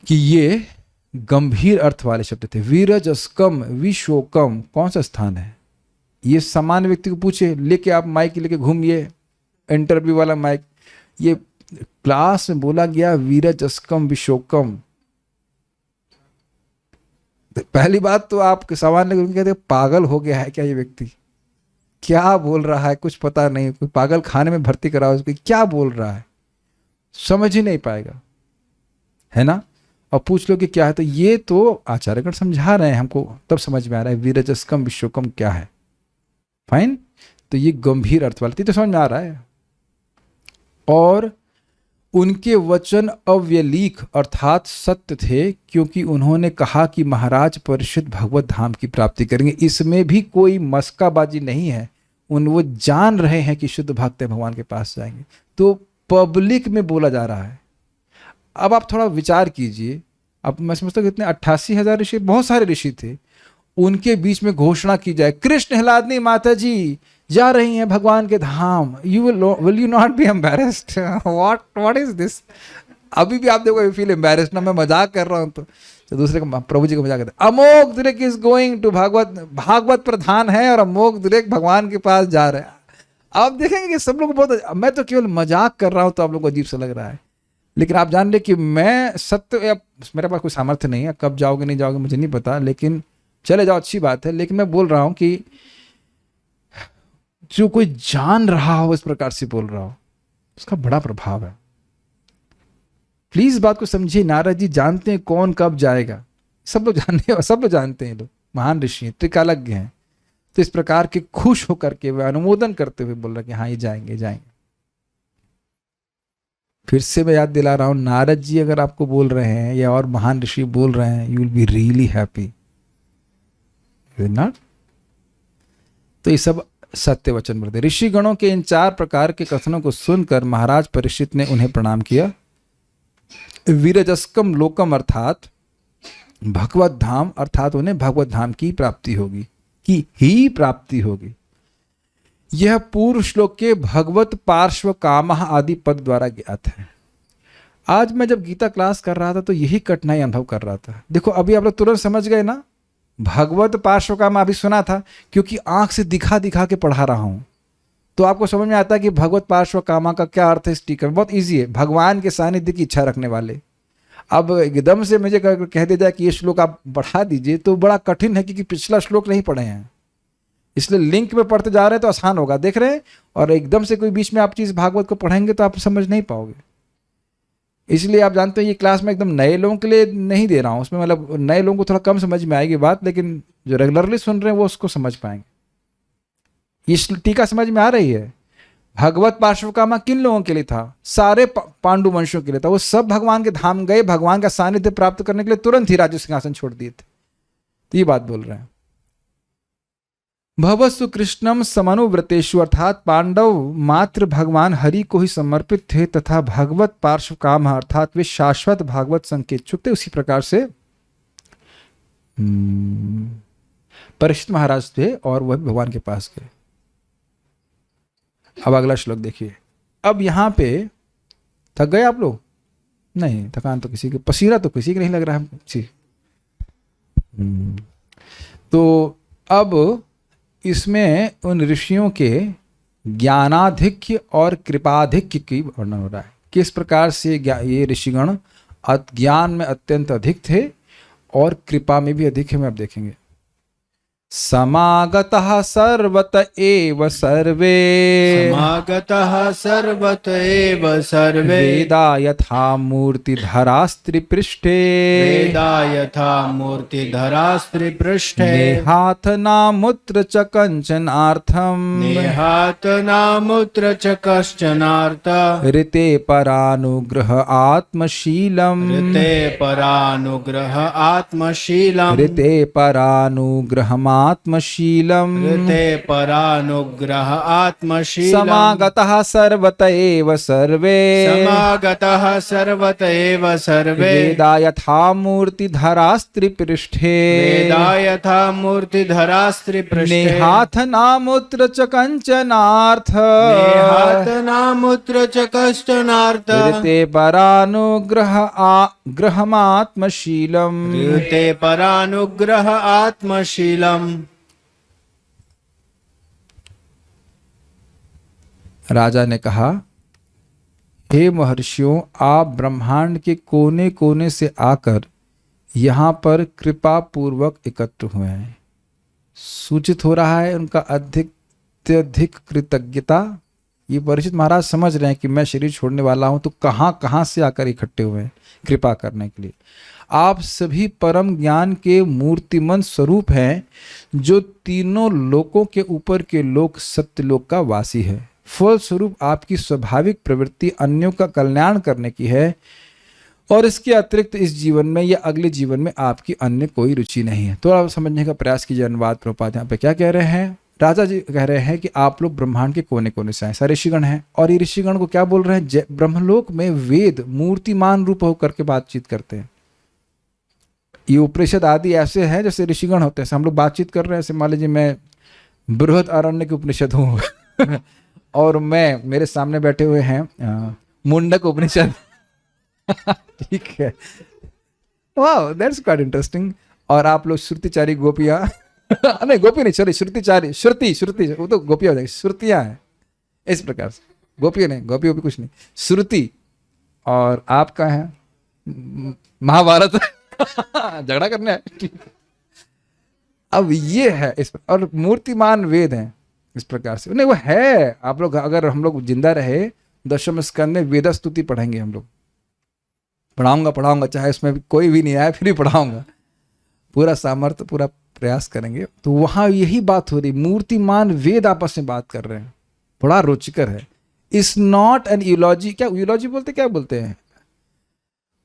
कि ये गंभीर अर्थ वाले शब्द थे। वीरजस्कम विशोकम कौन सा स्थान है? ये सामान्य व्यक्ति को पूछे, लेके आप माइक लेके घूमिए, इंटरव्यू वाला माइक, ये क्लास में बोला गया वीरजस्कम विशोकम। पहली बात तो आप सामान्य लोग कहते पागल हो गया है क्या ये व्यक्ति, क्या बोल रहा है, कुछ पता नहीं, कोई पागल खाने में भर्ती कराओ उसको, क्या बोल रहा है, समझ ही नहीं पाएगा, है ना। और पूछ लो कि क्या है, तो ये तो आचार्यगण समझा रहे हैं हमको, तब समझ में आ रहा है वीरजस्कम विश्वकम क्या है। फाइन। तो ये गंभीर अर्थ वाला, तो समझ में आ रहा है। और उनके वचन अव्यलीक अर्थात सत्य थे, क्योंकि उन्होंने कहा कि महाराज परिषद भगवत धाम की प्राप्ति करेंगे। इसमें भी कोई मस्काबाजी नहीं है, वो जान रहे हैं कि शुद्ध भक्त भगवान के पास जाएंगे, तो पब्लिक में बोला जा रहा है। अब आप थोड़ा विचार कीजिए, अब मैं समझता हूँ कितने 88,000 ऋषि, बहुत सारे ऋषि थे, उनके बीच में घोषणा की जाए कृष्ण हिलादनी माता जी जा रही हैं भगवान के धाम, will you not be embarrassed? What is this? अभी भी आप देखो यू फील एम्बैरेस्ड ना, मैं मजाक कर रहा हूँ तो दूसरे को, प्रभु जी को मजाक करते, अमोघ द्रिक इज गोइंग टू भागवत प्रधान है और अमोघ द्रिक भगवान के पास जा रहे हैं। आप देखेंगे कि सब लोग बहुत, मैं तो केवल मजाक कर रहा हूँ तो आप लोगों को अजीब सा लग रहा है, लेकिन आप जान ले कि मैं सत्य, मेरे पास कोई सामर्थ्य नहीं है, कब जाओगे नहीं जाओगे मुझे नहीं पता, लेकिन चले जाओ अच्छी बात है, लेकिन मैं बोल रहा हूं कि जो कोई जान रहा हो इस प्रकार से बोल रहा हो, उसका बड़ा प्रभाव है। प्लीज बात को समझिए, नारद जी जानते हैं कौन कब जाएगा, सब लोग जानते हैं, लोग महान ऋषि हैं, त्रिकालज्ञ हैं, तो इस प्रकार के खुश होकर के वे अनुमोदन करते हुए बोल रहे कि हाँ ये जाएंगे। फिर से मैं याद दिला रहा हूं, नारद जी अगर आपको बोल रहे हैं या और महान ऋषि बोल रहे हैं, you will be really happy, not? तो ये सब सत्य वचन बोलते। ऋषि गणों के इन 4 प्रकार के कथनों को सुनकर महाराज परीक्षित ने उन्हें प्रणाम किया। विरजस्कम लोकम अर्थात भगवत धाम, अर्थात उन्हें भगवत धाम की प्राप्ति होगी। यह पूर्व श्लोक के भगवत पार्श्व कामः आदि पद द्वारा ज्ञात है। आज मैं जब गीता क्लास कर रहा था तो यही कठिनाई अनुभव कर रहा था। देखो अभी आप लोग तुरंत समझ गए ना, भगवत पार्श्व काम अभी सुना था, क्योंकि आंख से दिखा के पढ़ा रहा हूं, तो आपको समझ में आता है कि भगवत पार्श्व कामा का क्या अर्थ है। इस टीका में बहुत ईजी है, भगवान के सानिध्य की इच्छा रखने वाले। अब एकदम से मुझे कह दिया जाए कि ये श्लोक आप बढ़ा दीजिए तो बड़ा कठिन है, क्योंकि पिछला श्लोक नहीं पढ़े हैं, इसलिए लिंक में पढ़ते जा रहे हैं तो आसान होगा, देख रहे हैं। और एकदम से कोई बीच में आप चीज भागवत को पढ़ेंगे तो आप समझ नहीं पाओगे। इसलिए आप जानते हैं ये क्लास में एकदम नए लोगों के लिए नहीं दे रहा हूं, उसमें मतलब नए लोगों को थोड़ा कम समझ में आएगी बात, लेकिन जो रेगुलरली सुन रहे हैं वो उसको समझ पाएंगे। ये टीका समझ में आ रही है? भगवत पार्श्वकामा किन लोगों के लिए था? सारे पांडु वंशों के लिए था। वो सब भगवान के धाम गए, भगवान का सानिध्य प्राप्त करने के लिए तुरंत ही राज्य सिंहासन छोड़ दिए थे। तो ये बात बोल रहे हैं। भवस्सु कृष्णम समानुव्रतेषु, अर्थात पांडव मात्र भगवान हरि को ही समर्पित थे, तथा भगवत पार्श्व काम अर्थात वे शाश्वत भागवत संघ के इच्छुक थे। उसी प्रकार से परीक्षित महाराज थे और वह भगवान के पास गए। अब अगला श्लोक देखिए। अब यहां पे थक गए आप लोग? नहीं, थकान तो किसी के, पसीना तो किसी के नहीं लग रहा है जी। तो अब इसमें उन ऋषियों के ज्ञानाधिक्य और कृपाधिक्य की वर्णन हो रहा है। किस प्रकार से ये ऋषिगण ज्ञान में अत्यंत अधिक थे और कृपा में भी अधिक है, मैं अब देखेंगे। समागतः सर्वत एव सर्वे, समागतः सर्वत एव सर्वे, वेदा यथा मूर्तिधरास्त्रिपृष्ठे, वेदा यथा मूर्तिधरास्त्रिपृष्ठे, नेहाथ नामुत्र च कंचनार्थम्, नेहात नामुत्र च कश्चनार्थ, ऋते परानुग्रह आत्मशीलम्, ऋते परानुग्रह आत्मशीलम्, ऋते परानुग्रहम् आत्मशीलम्, ऋते परानुग्रह आत्मशीलम्, समागतः सर्वत एव सर्वे, समागतः सर्वत एव सर्वे, वेदा यथा मूर्तिधरास्त्रिपृष्ठे, वेदा यथा मूर्तिधरास्त्रिपृष्ठे, नेहाथ नामुत्र च कंचनार्थ, नेहात नामुत्र च कश्चनार्थ, ऋते परानुग्रह ग्रहमात्मशीलम्, ऋते परानुग्रह आत्मशीलम्। राजा ने कहा, हे महर्षियों, आप ब्रह्मांड के कोने कोने से आकर यहाँ पर कृपा पूर्वक एकत्र हुए हैं। सूचित हो रहा है उनका अधिक कृतज्ञता ये परीक्षित महाराज समझ रहे हैं कि मैं शरीर छोड़ने वाला हूं, तो कहाँ कहाँ से आकर इकट्ठे हुए हैं कृपा करने के लिए। आप सभी परम ज्ञान के मूर्तिमंत स्वरूप हैं, जो तीनों लोकों के ऊपर के लोक सत्यलोक का वासी है। फलस्वरूप आपकी स्वाभाविक प्रवृत्ति अन्यों का कल्याण करने की है, और इसके अतिरिक्त इस जीवन में या अगले जीवन में आपकी अन्य कोई रुचि नहीं है। तो आप समझने का प्रयास कीजिए। अनुवाद प्रभुपाद यहाँ पे क्या कह रहे हैं? राजा जी कह रहे हैं कि आप लोग ब्रह्मांड के कोने कोने से हैं, सारे ऋषिगण हैं, और ये ऋषिगण को क्या बोल रहे हैं? ब्रह्मलोक में वेद मूर्तिमान रूप होकर के बातचीत करते हैं। ये उपनिषद आदि ऐसे हैं जैसे ऋषिगण होते हैं। हम लोग बातचीत कर रहे हैं, ऐसे मान लीजिए मैं बृहद आरण्य के उपनिषद हूँ और मेरे सामने बैठे हुए हैं मुंडक उपनिषद ठीक है, वाह दैट्स क्वाइट इंटरेस्टिंग। और आप लोग श्रुतिचारी गोपियां नहीं गोपी नहीं, सॉरी श्रुतिचारी, श्रुति वो तो गोपियां हो जाएगी, श्रुतियां हैं इस प्रकार से। गोपियां नहीं, गोपी कुछ नहीं, श्रुति। और आपका है महाभारत झगड़ा करने है अब ये है इस और मूर्तिमान वेद हैं इस प्रकार से। नहीं वो है, आप लोग अगर हम लोग जिंदा रहे दशम स्कंद में वेद स्तुति पढ़ेंगे, हम लोग पढ़ाऊंगा चाहे उसमें कोई भी नहीं आया फिर भी पढ़ाऊंगा, पूरा सामर्थ्य पूरा प्रयास करेंगे। तो वहां यही बात हो रही, मूर्तिमान वेद आपस में बात कर रहे हैं, बड़ा रोचकर है। इज नॉट एन यूलॉजी, क्या यूलॉजी बोलते क्या बोलते हैं,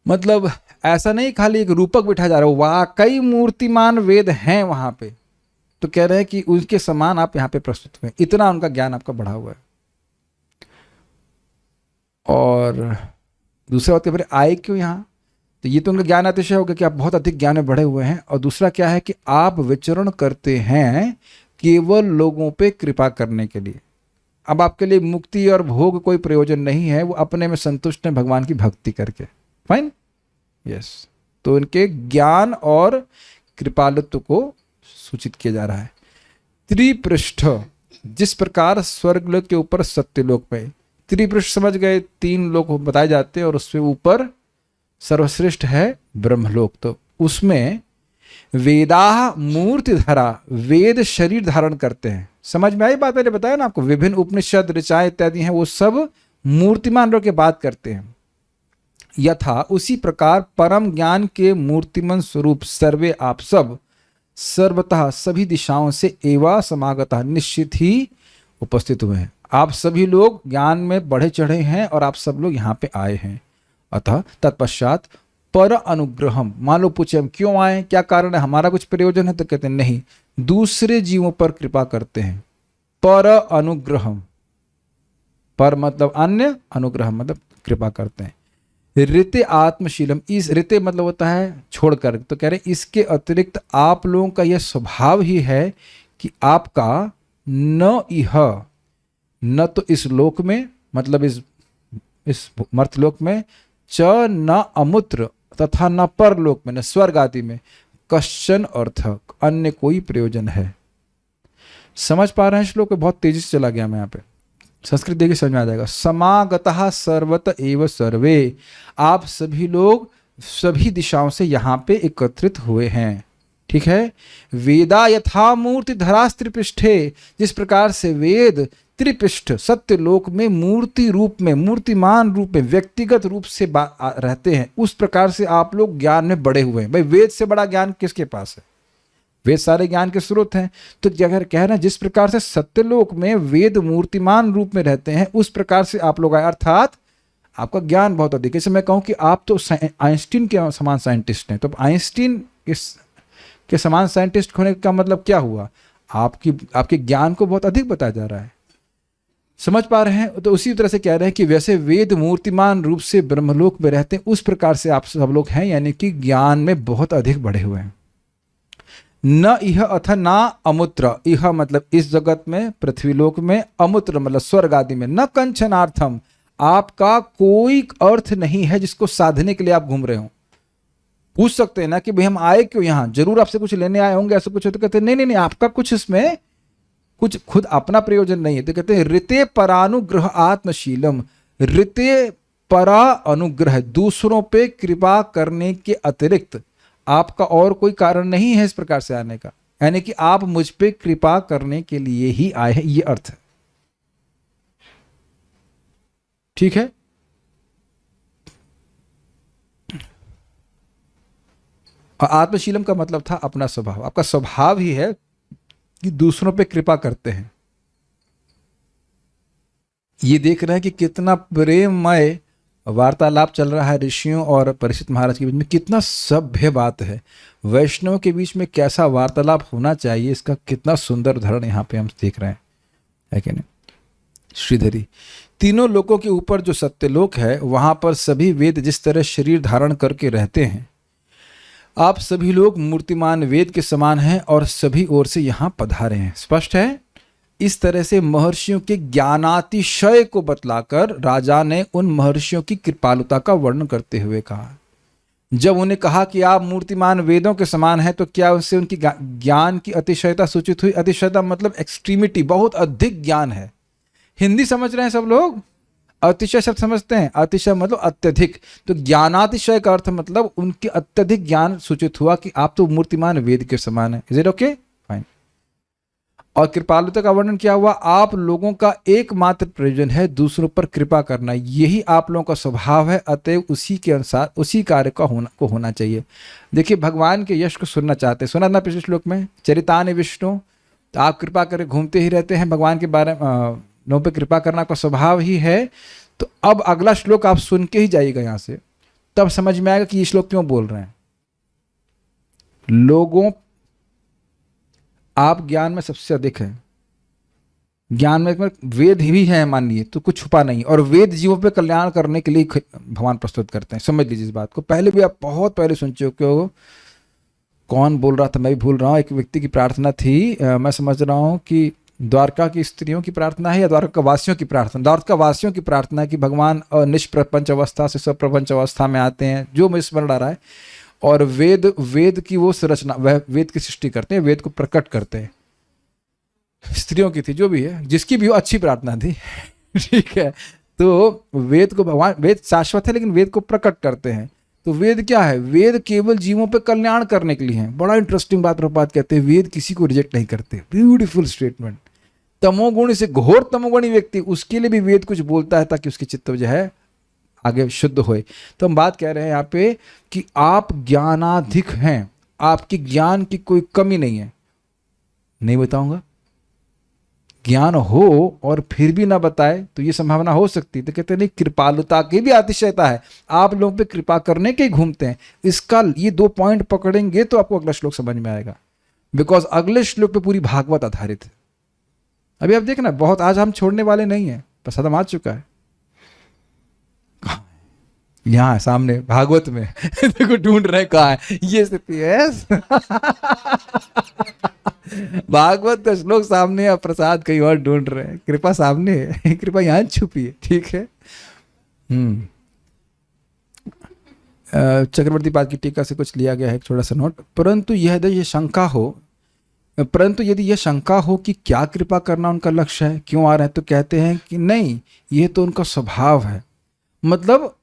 मतलब ऐसा नहीं खाली एक रूपक बिठा जा रहा है, वाकई मूर्तिमान वेद हैं वहां पे। तो कह रहे हैं कि उनके समान आप यहाँ पे प्रस्तुत हुए, इतना उनका ज्ञान आपका बढ़ा हुआ है। और दूसरा बात फिर आए क्यों यहाँ, तो ये तो उनका ज्ञान अतिशय हो गया कि आप बहुत अधिक ज्ञान में बढ़े हुए हैं। और दूसरा क्या है कि आप विचरण करते हैं केवल लोगों पे कृपा करने के लिए। अब आपके लिए मुक्ति और भोग कोई प्रयोजन नहीं है, वो अपने में संतुष्ट है भगवान की भक्ति करके। Fine, yes. तो इनके ज्ञान और कृपालुत्व को सूचित किया जा रहा है। त्रिपृष्ठ, जिस प्रकार स्वर्गलोक के ऊपर सत्यलोक में, त्रिपृष्ठ समझ गए, 3 लोक बताए जाते हैं और उससे ऊपर सर्वश्रेष्ठ है ब्रह्मलोक। तो उसमें वेदा मूर्ति धरा, वेद शरीर धारण करते हैं। समझ में आई बात? मैंने बताया ना आपको, विभिन्न उपनिषद ऋचाएं इत्यादि हैं, वो सब मूर्तिमान रूप के बात करते हैं। यथा उसी प्रकार परम ज्ञान के मूर्तिमन स्वरूप सर्वे आप सब सर्वतः सभी दिशाओं से एवं समागतः निश्चित ही उपस्थित हुए हैं। आप सभी लोग ज्ञान में बढ़े चढ़े हैं और आप सब लोग यहाँ पे आए हैं। अतः तत्पश्चात पर अनुग्रहम, मान लो पूछे हम क्यों आए, क्या कारण है, हमारा कुछ प्रयोजन है, तो कहते हैं नहीं, दूसरे जीवों पर कृपा करते हैं। पर अनुग्रहम, पर मतलब अन्य, अनुग्रह मतलब कृपा करते हैं। ऋते आत्मशीलम, इस ऋते मतलब होता है छोड़कर, तो कह रहे इसके अतिरिक्त आप लोगों का यह स्वभाव ही है कि आपका न इह, न तो इस लोक में मतलब इस मर्त्यलोक में, च न अमुत्र तथा न परलोक में, न स्वर्ग आदि में, कश्चन अर्थ, अन्य कोई प्रयोजन है। समझ पा रहे हैं श्लोक? बहुत तेजी से चला गया मैं यहाँ पे, संस्कृत देखिए समझ में आ जाएगा। समागतः सर्वत एव सर्वे, आप सभी लोग सभी दिशाओं से यहाँ पे एकत्रित हुए हैं, ठीक है। वेदा यथा मूर्ति धरास्त्रिपृष्ठे, जिस प्रकार से वेद त्रिपृष्ठ सत्यलोक में मूर्ति रूप में, मूर्तिमान रूप में, व्यक्तिगत रूप से रहते हैं, उस प्रकार से आप लोग ज्ञान में बढ़े हुए हैं। भाई वेद से बड़ा ज्ञान किसके पास है? वेद सारे ज्ञान के स्रोत हैं। तो अगर कह रहे हैं जिस प्रकार से सत्यलोक में वेद मूर्तिमान रूप में रहते हैं, उस प्रकार से आप लोग आए, अर्थात आपका ज्ञान बहुत अधिक। जैसे मैं कहूँ कि आप तो आइंस्टीन के समान साइंटिस्ट हैं, तो आइंस्टीन के समान साइंटिस्ट होने का मतलब क्या हुआ? आपके ज्ञान को बहुत अधिक बताया जा रहा है। समझ पा रहे हैं? तो उसी तरह से कह रहे हैं कि वैसे वेद मूर्तिमान रूप से ब्रह्मलोक में रहते हैं, उस प्रकार से आप सब लोग हैं, यानी कि ज्ञान में बहुत अधिक बढ़े हुए हैं। न इह अथ ना अमुत्र, इह मतलब इस जगत में, पृथ्वीलोक में, अमुत्र मतलब स्वर्ग आदि में, न कंचनार्थम, आपका कोई अर्थ नहीं है जिसको साधने के लिए आप घूम रहे हो। पूछ सकते हैं ना कि भाई हम आए क्यों यहाँ, जरूर आपसे कुछ लेने आए होंगे, ऐसा कुछ हो, तो कहते हैं नहीं नहीं नहीं, आपका कुछ इसमें कुछ खुद अपना प्रयोजन नहीं है। तो कहते हैं ऋते परानुग्रह आत्मशीलम, ऋते परा अनुग्रह, दूसरों पे कृपा करने के अतिरिक्त आपका और कोई कारण नहीं है इस प्रकार से आने का, यानी कि आप मुझ पे कृपा करने के लिए ही आए हैं, ये अर्थ है। ठीक है। और आत्मशीलम का मतलब था अपना स्वभाव। आपका स्वभाव ही है कि दूसरों पे कृपा करते हैं। ये देख रहे हैं कि कितना प्रेममय वार्तालाप चल रहा है ऋषियों और परीक्षित महाराज के बीच में, कितना सभ्य बात है। वैष्णव के बीच में कैसा वार्तालाप होना चाहिए, इसका कितना सुंदर उदाहरण यहाँ पे हम देख रहे हैं, है कि नहीं। श्रीधरी, तीनों लोकों के ऊपर जो सत्यलोक है वहां पर सभी वेद जिस तरह शरीर धारण करके रहते हैं, आप सभी लोग मूर्तिमान वेद के समान हैं और सभी ओर से यहाँ पधारे हैं। स्पष्ट है। इस तरह से महर्षियों के ज्ञानातिशय को बतलाकर राजा ने उन महर्षियों की कृपालुता का वर्णन करते हुए कहा, जब उन्हें कहा कि आप मूर्तिमान वेदों के समान हैं, तो क्या उससे उनकी ज्ञान की अतिशयता सूचित हुई। अतिशयता मतलब एक्सट्रीमिटी, बहुत अधिक ज्ञान है। हिंदी समझ रहे हैं सब लोग? अतिशय शब्द समझते हैं? अतिशय मतलब अत्यधिक। तो ज्ञानातिशय का अर्थ मतलब उनके अत्यधिक ज्ञान सूचित हुआ कि आप तो मूर्तिमान वेद के समान है। Is it okay? फाइन। और कृपालुता का वर्णन क्या हुआ? आप लोगों का एकमात्र प्रयोजन है दूसरों पर कृपा करना, यही आप लोगों का स्वभाव है, अतएव उसी के अनुसार उसी कार्य का होना चाहिए। देखिए, भगवान के यश को सुनना चाहते हैं। सुना ना पिछले श्लोक में, चरितानि विष्णु, तो आप कृपा करके घूमते ही रहते हैं, भगवान के बारे में लोगों पे कृपा करना का स्वभाव ही है। तो अब अगला श्लोक आप सुन के ही जाइएगा यहाँ से, तब समझ में आएगा कि ये श्लोक क्यों बोल रहे हैं। लोगों, आप ज्ञान में सबसे अधिक है। ज्ञान में वेद ही है मान लिए, तो कुछ छुपा नहीं। और वेद जीवों पे कल्याण करने के लिए भगवान प्रस्तुत करते हैं। समझ लीजिए इस बात को। पहले भी आप बहुत पहले सुन चुके हो। कौन बोल रहा था मैं भी भूल रहा हूँ। एक व्यक्ति की प्रार्थना थी, मैं समझ रहा हूँ कि द्वारका की स्त्रियों की प्रार्थना है या द्वारका वासियों की प्रार्थना। द्वारका वासियों की प्रार्थना है कि भगवान निष्प्रपंच अवस्था से स्वप्रपंच अवस्था में आते हैं, जो मुझे स्मरण आ रहा है। और वेद की वो संरचना, वह वेद की सृष्टि करते हैं, वेद को प्रकट करते हैं। स्त्रियों की थी, जो भी है, जिसकी भी हो, अच्छी प्रार्थना थी। ठीक है। तो वेद को भगवान, वेद शाश्वत है लेकिन वेद को प्रकट करते हैं। तो वेद क्या है? वेद केवल जीवों पे कल्याण करने के लिए है। बड़ा इंटरेस्टिंग बात प्रभुपाद कहते हैं, वेद किसी को रिजेक्ट नहीं करते। Beautiful statement. तमोगुण से घोर तमोगुणी व्यक्ति, उसके लिए भी वेद कुछ बोलता है ताकि उसकी चित्त जो है आगे शुद्ध होए। तो हम बात कह रहे हैं यहाँ पे कि आप ज्ञानाधिक हैं, आपकी ज्ञान की कोई कमी नहीं है। नहीं बताऊंगा, ज्ञान हो और फिर भी ना बताए तो ये संभावना हो सकती। तो कहते नहीं, कृपालुता की भी अतिशयता है, आप लोगों पे कृपा करने के ही घूमते हैं। इसका ये 2 पॉइंट पकड़ेंगे तो आपको अगला श्लोक समझ में आएगा, बिकॉज अगले श्लोक पे पूरी भागवत आधारित है। अभी आप देखना, बहुत आज हम छोड़ने वाले नहीं है, बस खत्म आ चुका है। यहाँ है सामने भागवत में। देखो ढूंढ रहे कहाँ है, ये स्थिति है। भागवत का श्लोक सामने है, प्रसाद कहीं और ढूंढ रहे हैं। कृपा सामने है, कृपा यहाँ छुपी है। ठीक है। चक्रवर्ती पाद की टीका से कुछ लिया गया है, एक थोड़ा सा नोट। परंतु यदि यह शंका हो कि क्या कृपा करना उनका लक्ष्य है, क्यों आ रहे हैं, तो कहते हैं कि नहीं, यह तो उनका स्वभाव है। मतलब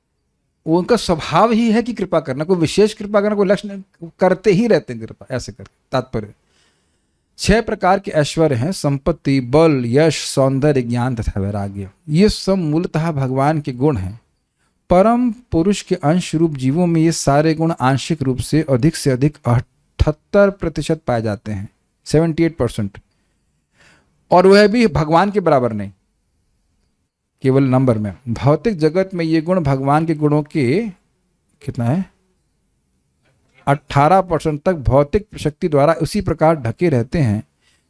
उनका स्वभाव ही है कि कृपा करना, कोई विशेष कृपा करना, कोई लक्ष्य करते ही रहते हैं कृपा, ऐसे करके। तात्पर्य 6 प्रकार के ऐश्वर्य हैं, संपत्ति, बल, यश, सौंदर्य, ज्ञान तथा वैराग्य। ये सब मूलतः भगवान के गुण हैं। परम पुरुष के अंश रूप जीवों में ये सारे गुण आंशिक रूप से अधिक 78% पाए जाते हैं, 78%। और वह भी भगवान के बराबर नहीं, केवल नंबर में। भौतिक जगत में ये गुण भगवान के गुणों के कितना है, 18% तक भौतिक शक्ति द्वारा उसी प्रकार ढके रहते हैं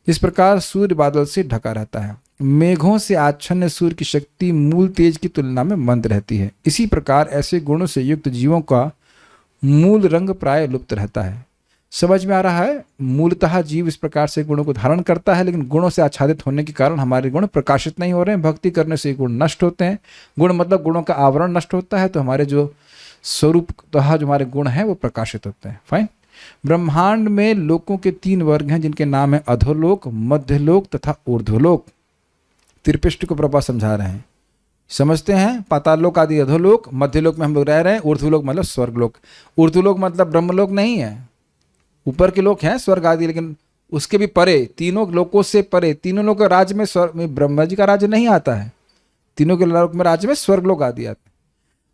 जिस प्रकार सूर्य बादल से ढका रहता है। मेघों से आच्छन्न सूर्य की शक्ति मूल तेज की तुलना में मंद रहती है। इसी प्रकार ऐसे गुणों से युक्त जीवों का मूल रंग प्राय लुप्त रहता है। समझ में आ रहा है? मूलतः जीव इस प्रकार से गुणों को धारण करता है, लेकिन गुणों से आच्छादित होने के कारण हमारे गुण प्रकाशित नहीं हो रहे हैं। भक्ति करने से गुण नष्ट होते हैं। गुण मतलब गुणों का आवरण नष्ट होता है, तो हमारे जो स्वरूपतः जो हमारे गुण हैं वो प्रकाशित होते हैं। फाइन। ब्रह्मांड में लोकों के 3 वर्ग हैं, जिनके नाम है अधोलोक, मध्यलोक तथा ऊर्ध्वलोक। त्रिपिष्ट को प्रभा समझा रहे हैं, समझते हैं। पाताल लोक आदि अधोलोक, मध्यलोक में हम लोग रह रहे हैं, ऊर्ध्वलोक मतलब स्वर्गलोक। ऊर्ध्वलोक मतलब ब्रह्मलोक नहीं है, ऊपर के लोक हैं स्वर्ग आदि, लेकिन उसके भी परे, तीनों लोकों से परे, तीनों लोक का राज्य में स्वर्ग में ब्रह्मा जी का राज्य नहीं आता है। तीनों के लोक में राज्य में स्वर्गलोक आदि आते हैं।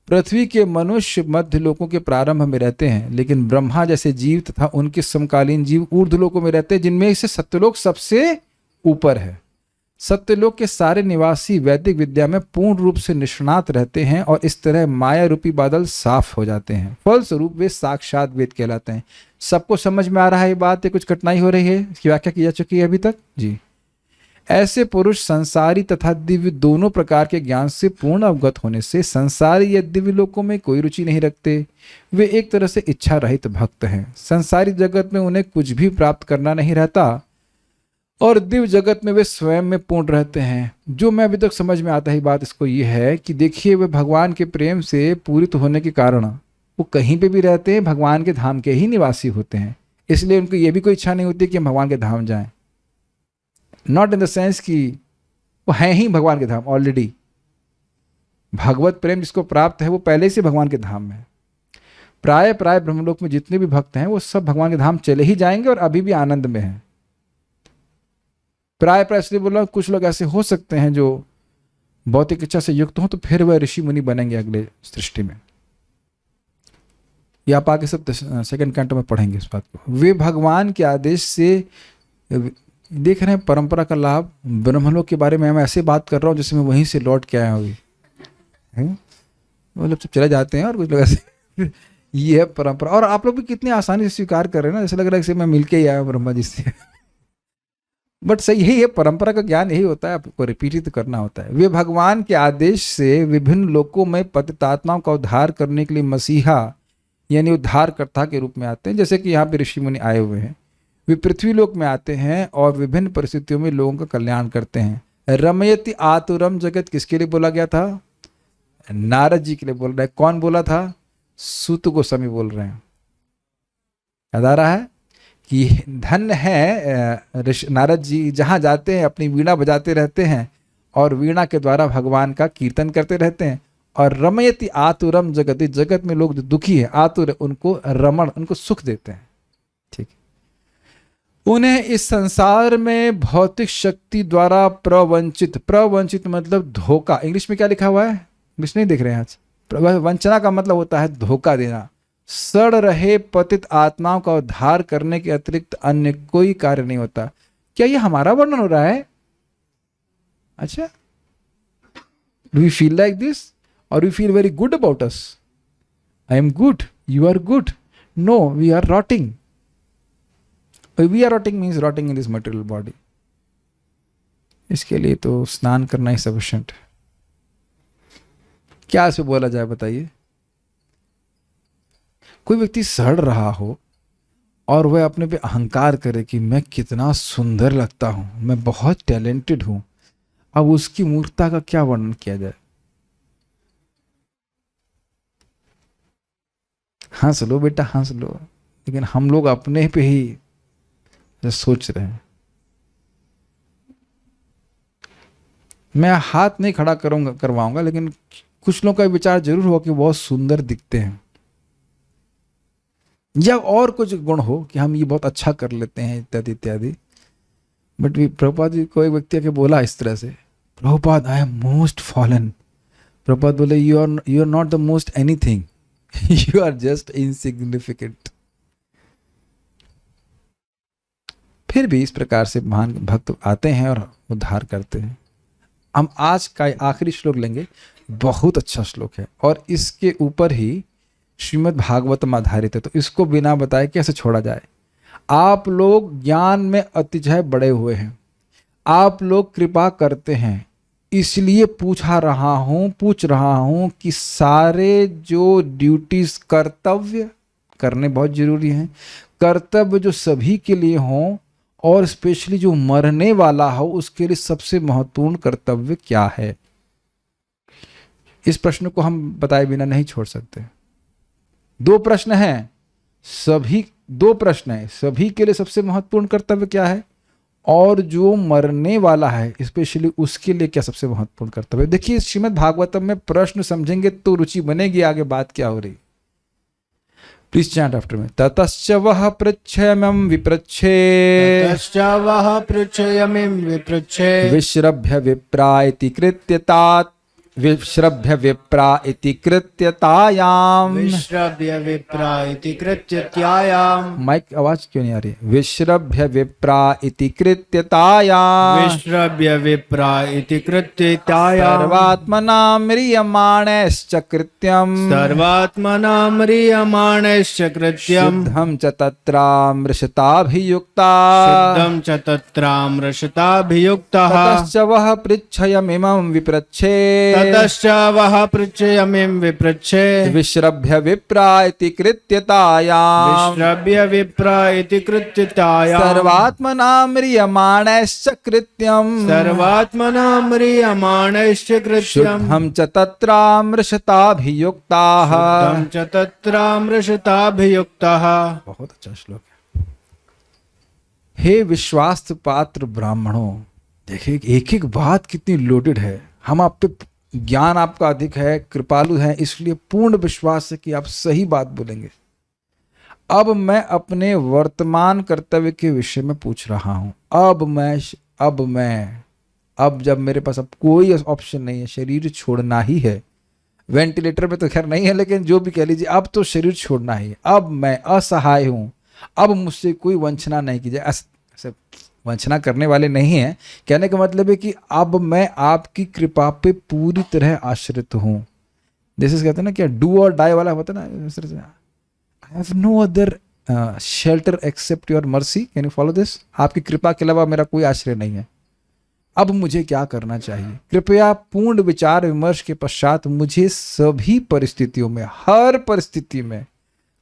पृथ्वी के मनुष्य मध्य लोकों के प्रारंभ में रहते हैं, लेकिन ब्रह्मा जैसे जीव तथा उनके समकालीन जीव ऊर्ध्व लोकों में रहते हैं, जिनमें से सत्यलोक सबसे ऊपर है। सत्यलोक के सारे निवासी वैदिक विद्या में पूर्ण रूप से निष्णात रहते हैं और इस तरह माया रूपी बादल साफ हो जाते हैं। फलस्वरूप वे साक्षात वेद कहलाते हैं। सबको समझ में आ रहा है ये बात, या कुछ कठिनाई हो रही है? इसकी व्याख्या की जा चुकी है अभी तक जी। ऐसे पुरुष संसारी तथा दिव्य दोनों प्रकार के ज्ञान से पूर्ण अवगत होने से संसारी या दिव्य लोकों में कोई रुचि नहीं रखते। वे एक तरह से इच्छा रहित भक्त हैं। संसारी जगत में उन्हें कुछ भी प्राप्त करना नहीं रहता और दिव्य जगत में वे स्वयं में पूर्ण रहते हैं। जो मैं अभी तक समझ में आता है बात इसको ये है कि देखिए, वे भगवान के प्रेम से पूरित होने के कारण वो कहीं पे भी रहते हैं, भगवान के धाम के ही निवासी होते हैं। इसलिए उनको ये भी कोई इच्छा नहीं होती कि हम भगवान के धाम जाएं। नॉट इन द सेंस कि वो हैं ही भगवान के धाम ऑलरेडी। भगवत प्रेम जिसको प्राप्त है वो पहले से भगवान के धाम में है। प्राय ब्रह्मलोक में जितने भी भक्त हैं वो सब भगवान के धाम चले ही जाएंगे और अभी भी आनंद में हैं। प्राय इसलिए बोल रहा हूं, कुछ लोग ऐसे हो सकते हैं जो भौतिक इच्छा से युक्त हों तो फिर वह ऋषि मुनि बनेंगे अगले सृष्टि में। ये आप आगे सब सेकंड कैंटो में पढ़ेंगे इस बात को। वे भगवान के आदेश से देख रहे हैं परंपरा का लाभ। ब्रह्मलोक के बारे में मैं ऐसे बात कर रहा हूँ जैसे मैं वहीं से लौट के आया हुई, वो लोग सब चले जाते हैं और कुछ लोग ऐसे ये है परंपरा। और आप लोग भी कितनी आसानी से स्वीकार कर रहे हैं ना, जैसे लग रहा है कि मैं मिलके ही आया ब्रह्मा जी से। बट सही यही है, परंपरा का ज्ञान यही होता है, आपको रिपीट करना होता है। वे भगवान के आदेश से विभिन्न लोकों में पतितात्माओं का उद्धार करने के लिए मसीहा यानी उद्धारकर्ता के रूप में आते हैं। जैसे कि यहाँ पे ऋषि मुनि आए हुए हैं, वे पृथ्वी लोक में आते हैं और विभिन्न परिस्थितियों में लोगों का कल्याण करते हैं। रमयति आतुरम जगत किसके लिए बोला गया था? नारद जी के लिए बोल रहा है। कौन बोला था? सूत गोस्वामी बोल रहे हैं। याद आ रहा है कि धन्य है नारद जी, जहाँ जाते हैं अपनी वीणा बजाते रहते हैं और वीणा के द्वारा भगवान का कीर्तन करते रहते हैं। और रमयति आतुरम जगत, जगत में लोग जो दुखी है आतुर, उनको रमण, उनको सुख देते हैं। ठीक है, उन्हें इस संसार में भौतिक शक्ति द्वारा प्रवंचित मतलब धोखा। इंग्लिश में क्या लिखा हुआ है? इंग्लिश नहीं देख रहे हैं आज। वंचना का मतलब होता है धोखा देना। सड़ रहे पतित आत्माओं का उद्धार करने के अतिरिक्त अन्य कोई कार्य नहीं होता। क्या ये हमारा वर्णन हो रहा है? अच्छा, do we feel like this or we feel very good about us? I am good, you are good. No, we are rotting. We are rotting means rotting in this material body. इसके लिए तो स्नान करना ही sufficient है। क्या इसे बोला जाए बताइए? कोई व्यक्ति सड़ रहा हो और वह अपने पे अहंकार करे कि मैं कितना सुंदर लगता हूं, मैं बहुत टैलेंटेड हूं, अब उसकी मूर्खता का क्या वर्णन किया जाए? हंस लो बेटा, हंस लो, लेकिन हम लोग अपने पे ही सोच रहे हैं। मैं हाथ नहीं खड़ा करवाऊंगा, लेकिन कुछ लोगों का विचार जरूर हो कि बहुत सुंदर दिखते हैं, या और कुछ गुण हो कि हम ये बहुत अच्छा कर लेते हैं इत्यादि इत्यादि। बट प्रभुपाद जी को एक व्यक्ति आके बोला इस तरह से, Prabhupada I am most fallen. Prabhupada बोले you are not the most anything, you are just insignificant। फिर भी इस प्रकार से महान भक्त आते हैं और उद्धार करते हैं। हम आज का आखिरी श्लोक लेंगे, बहुत अच्छा श्लोक है और इसके ऊपर ही श्रीमद् भागवतम आधारित है, तो इसको बिना बताए कैसे छोड़ा जाए। आप लोग ज्ञान में अतिशय बड़े हुए हैं, आप लोग कृपा करते हैं, इसलिए पूछ रहा हूं कि सारे जो ड्यूटीज कर्तव्य करने बहुत जरूरी हैं, कर्तव्य जो सभी के लिए हों और स्पेशली जो मरने वाला हो उसके लिए सबसे महत्वपूर्ण कर्तव्य क्या है। इस प्रश्न को हम बताए बिना नहीं छोड़ सकते। दो प्रश्न हैं, सभी के लिए सबसे महत्वपूर्ण कर्तव्य क्या है और जो मरने वाला है स्पेशली उसके लिए क्या सबसे महत्वपूर्ण कर्तव्य। देखिए श्रीमद् भागवतम में प्रश्न समझेंगे तो रुचि बनेगी आगे बात क्या हो रही। प्लीज चैंट आफ्टर में। ततश्च वह पृच्छयमं विपृच्छे, ततश्च वः पृच्छयमिं विपृच्छे, विश्रभ्य विप्राइति कृत्यतात, विश्रभ्य विप्रा इति कृत्यतायाम। विश्रव्य विप्रा इति कृत्यतायाम। माइक आवाज क्यों नहीं आ रही? विश्रभ्य विप्रा इति कृत्यतायाम। विश्रव्य विप्रा इति कृत्यतायाम। सर्वात्मना म्रियमाणश्च कृत्यम्। सर्वात्मना म्रियमाणश्च कृत्यम्। शुद्धं च तत्रामृषताभियुक्ता। शुद्धं च तत्रामृषताभियुक्तः। ततश्च वः पृच्छयमिमं विपृच्छे। ततश्च वः पृच्छयमिं विपृच्छे। विश्रभ्य विप्रा इति कृत्यतायाम्। विश्रव्य विप्रा इति कृत्यतायाम्। सर्वात्मना म्रियमाणश्च कृत्यम्। सर्वात्मना म्रियमाणश्च कृत्यम्। शुद्धं च तत्रामृषताभियुक्ताः। शुद्धं च तत्रामृषताभियुक्तः। बहुत अच्छा श्लोक है। हे विश्वास पात्र ब्राह्मणों, देखिए एक एक बात कितनी लोडेड है। हम आप पे ज्ञान आपका अधिक है, कृपालु है, इसलिए पूर्ण विश्वास है कि आप सही बात बोलेंगे। अब मैं अपने वर्तमान कर्तव्य के विषय में पूछ रहा हूं। अब जब मेरे पास अब कोई ऑप्शन नहीं है, शरीर छोड़ना ही है। वेंटिलेटर में तो खैर नहीं है, लेकिन जो भी कह लीजिए, अब तो शरीर छोड़ना ही है। अब मैं असहाय हूं, अब मुझसे कोई वंचना नहीं की जाए। ऐसे वंचना करने वाले नहीं हैं। कहने का मतलब है कि अब मैं आपकी कृपा पे पूरी तरह आश्रित हूं। जैसे कहते हैं ना, क्या डू और डाई वाला होता है ना, I have no other shelter except your mercy, can you follow this. आपकी कृपा के अलावा मेरा कोई आश्रय नहीं है। अब मुझे क्या करना चाहिए? कृपया पूर्ण विचार विमर्श के पश्चात मुझे सभी परिस्थितियों में, हर परिस्थिति में,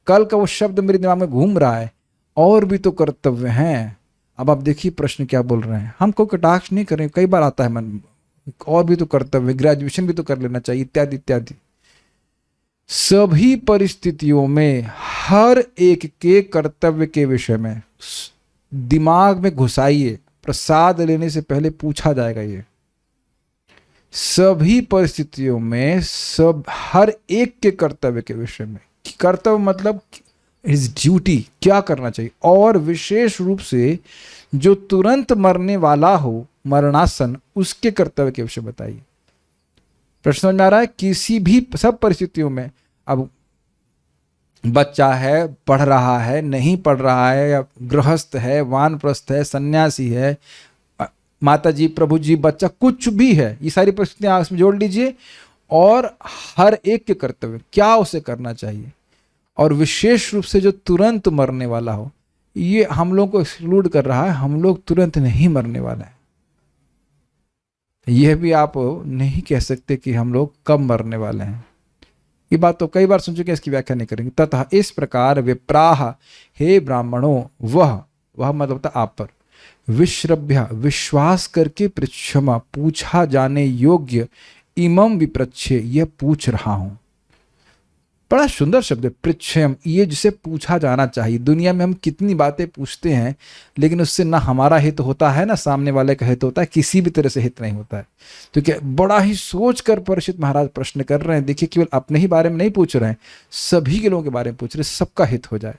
कल का वो शब्द मेरे दिमाग में घूम रहा है, और भी तो कर्तव्य हैं। अब आप देखिए प्रश्न क्या बोल रहे हैं। हम कोई कटाक्ष नहीं करें, कई बार आता है मन, और भी तो कर्तव्य, ग्रेजुएशन भी तो कर लेना चाहिए, इत्यादि इत्यादि। सभी परिस्थितियों में हर एक के कर्तव्य के विषय में दिमाग में घुसाइए। प्रसाद लेने से पहले पूछा जाएगा ये। सभी परिस्थितियों में हर एक के कर्तव्य के विषय में। कर्तव्य मतलब इज ड्यूटी, क्या करना चाहिए। और विशेष रूप से जो तुरंत मरने वाला हो, मरणासन, उसके कर्तव्य के विषय बताइए। प्रश्न समझ में आ रहा है? किसी भी सब परिस्थितियों में, अब बच्चा है, पढ़ रहा है, नहीं पढ़ रहा है, या गृहस्थ है, वानप्रस्थ है, सन्यासी है, माता जी, प्रभु जी, बच्चा, कुछ भी है, ये सारी परिस्थितियां इसमें जोड़ लीजिए। और हर एक के कर्तव्य क्या उसे करना चाहिए। और विशेष रूप से जो तुरंत मरने वाला हो, ये हम लोग को एक्सक्लूड कर रहा है। हम लोग तुरंत नहीं मरने वाला है। यह भी आप नहीं कह सकते कि हम लोग कब मरने वाले हैं। ये बात तो कई बार सुन चुके हैं, इसकी व्याख्या नहीं करेंगे। तथा इस प्रकार विप्राह, हे ब्राह्मणों, वह मतलब होता आप पर, विश्रभ्य, विश्वास करके, पृच्छमा, पूछा जाने योग्य, इमम विप्रच्छे, यह पूछ रहा हूं। बड़ा सुंदर शब्द है पृच्छयम, ये जिसे पूछा जाना चाहिए। दुनिया में हम कितनी बातें पूछते हैं, लेकिन उससे ना हमारा हित होता है, ना सामने वाले का हित होता है, किसी भी तरह से हित नहीं होता है। तो क्या बड़ा ही सोच कर परीक्षित महाराज प्रश्न कर रहे हैं। देखिए, केवल अपने ही बारे में नहीं पूछ रहे हैं, सभी के लोगों के बारे में पूछ रहे, सबका हित हो जाए।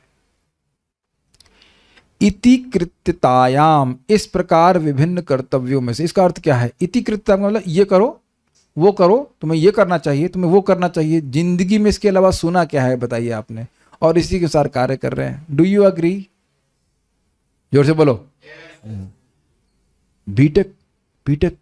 इति कृत्यतायाम, इस प्रकार विभिन्न कर्तव्यों में से। इसका अर्थ क्या है? इति कृत्यता मतलब ये करो, वो करो, तुम्हें ये करना चाहिए, तुम्हें वो करना चाहिए। जिंदगी में इसके अलावा सुना क्या है बताइए आपने, और इसी के अनुसार कार्य कर रहे हैं। Do you agree? जोर से बोलो। बीटेक बीटेक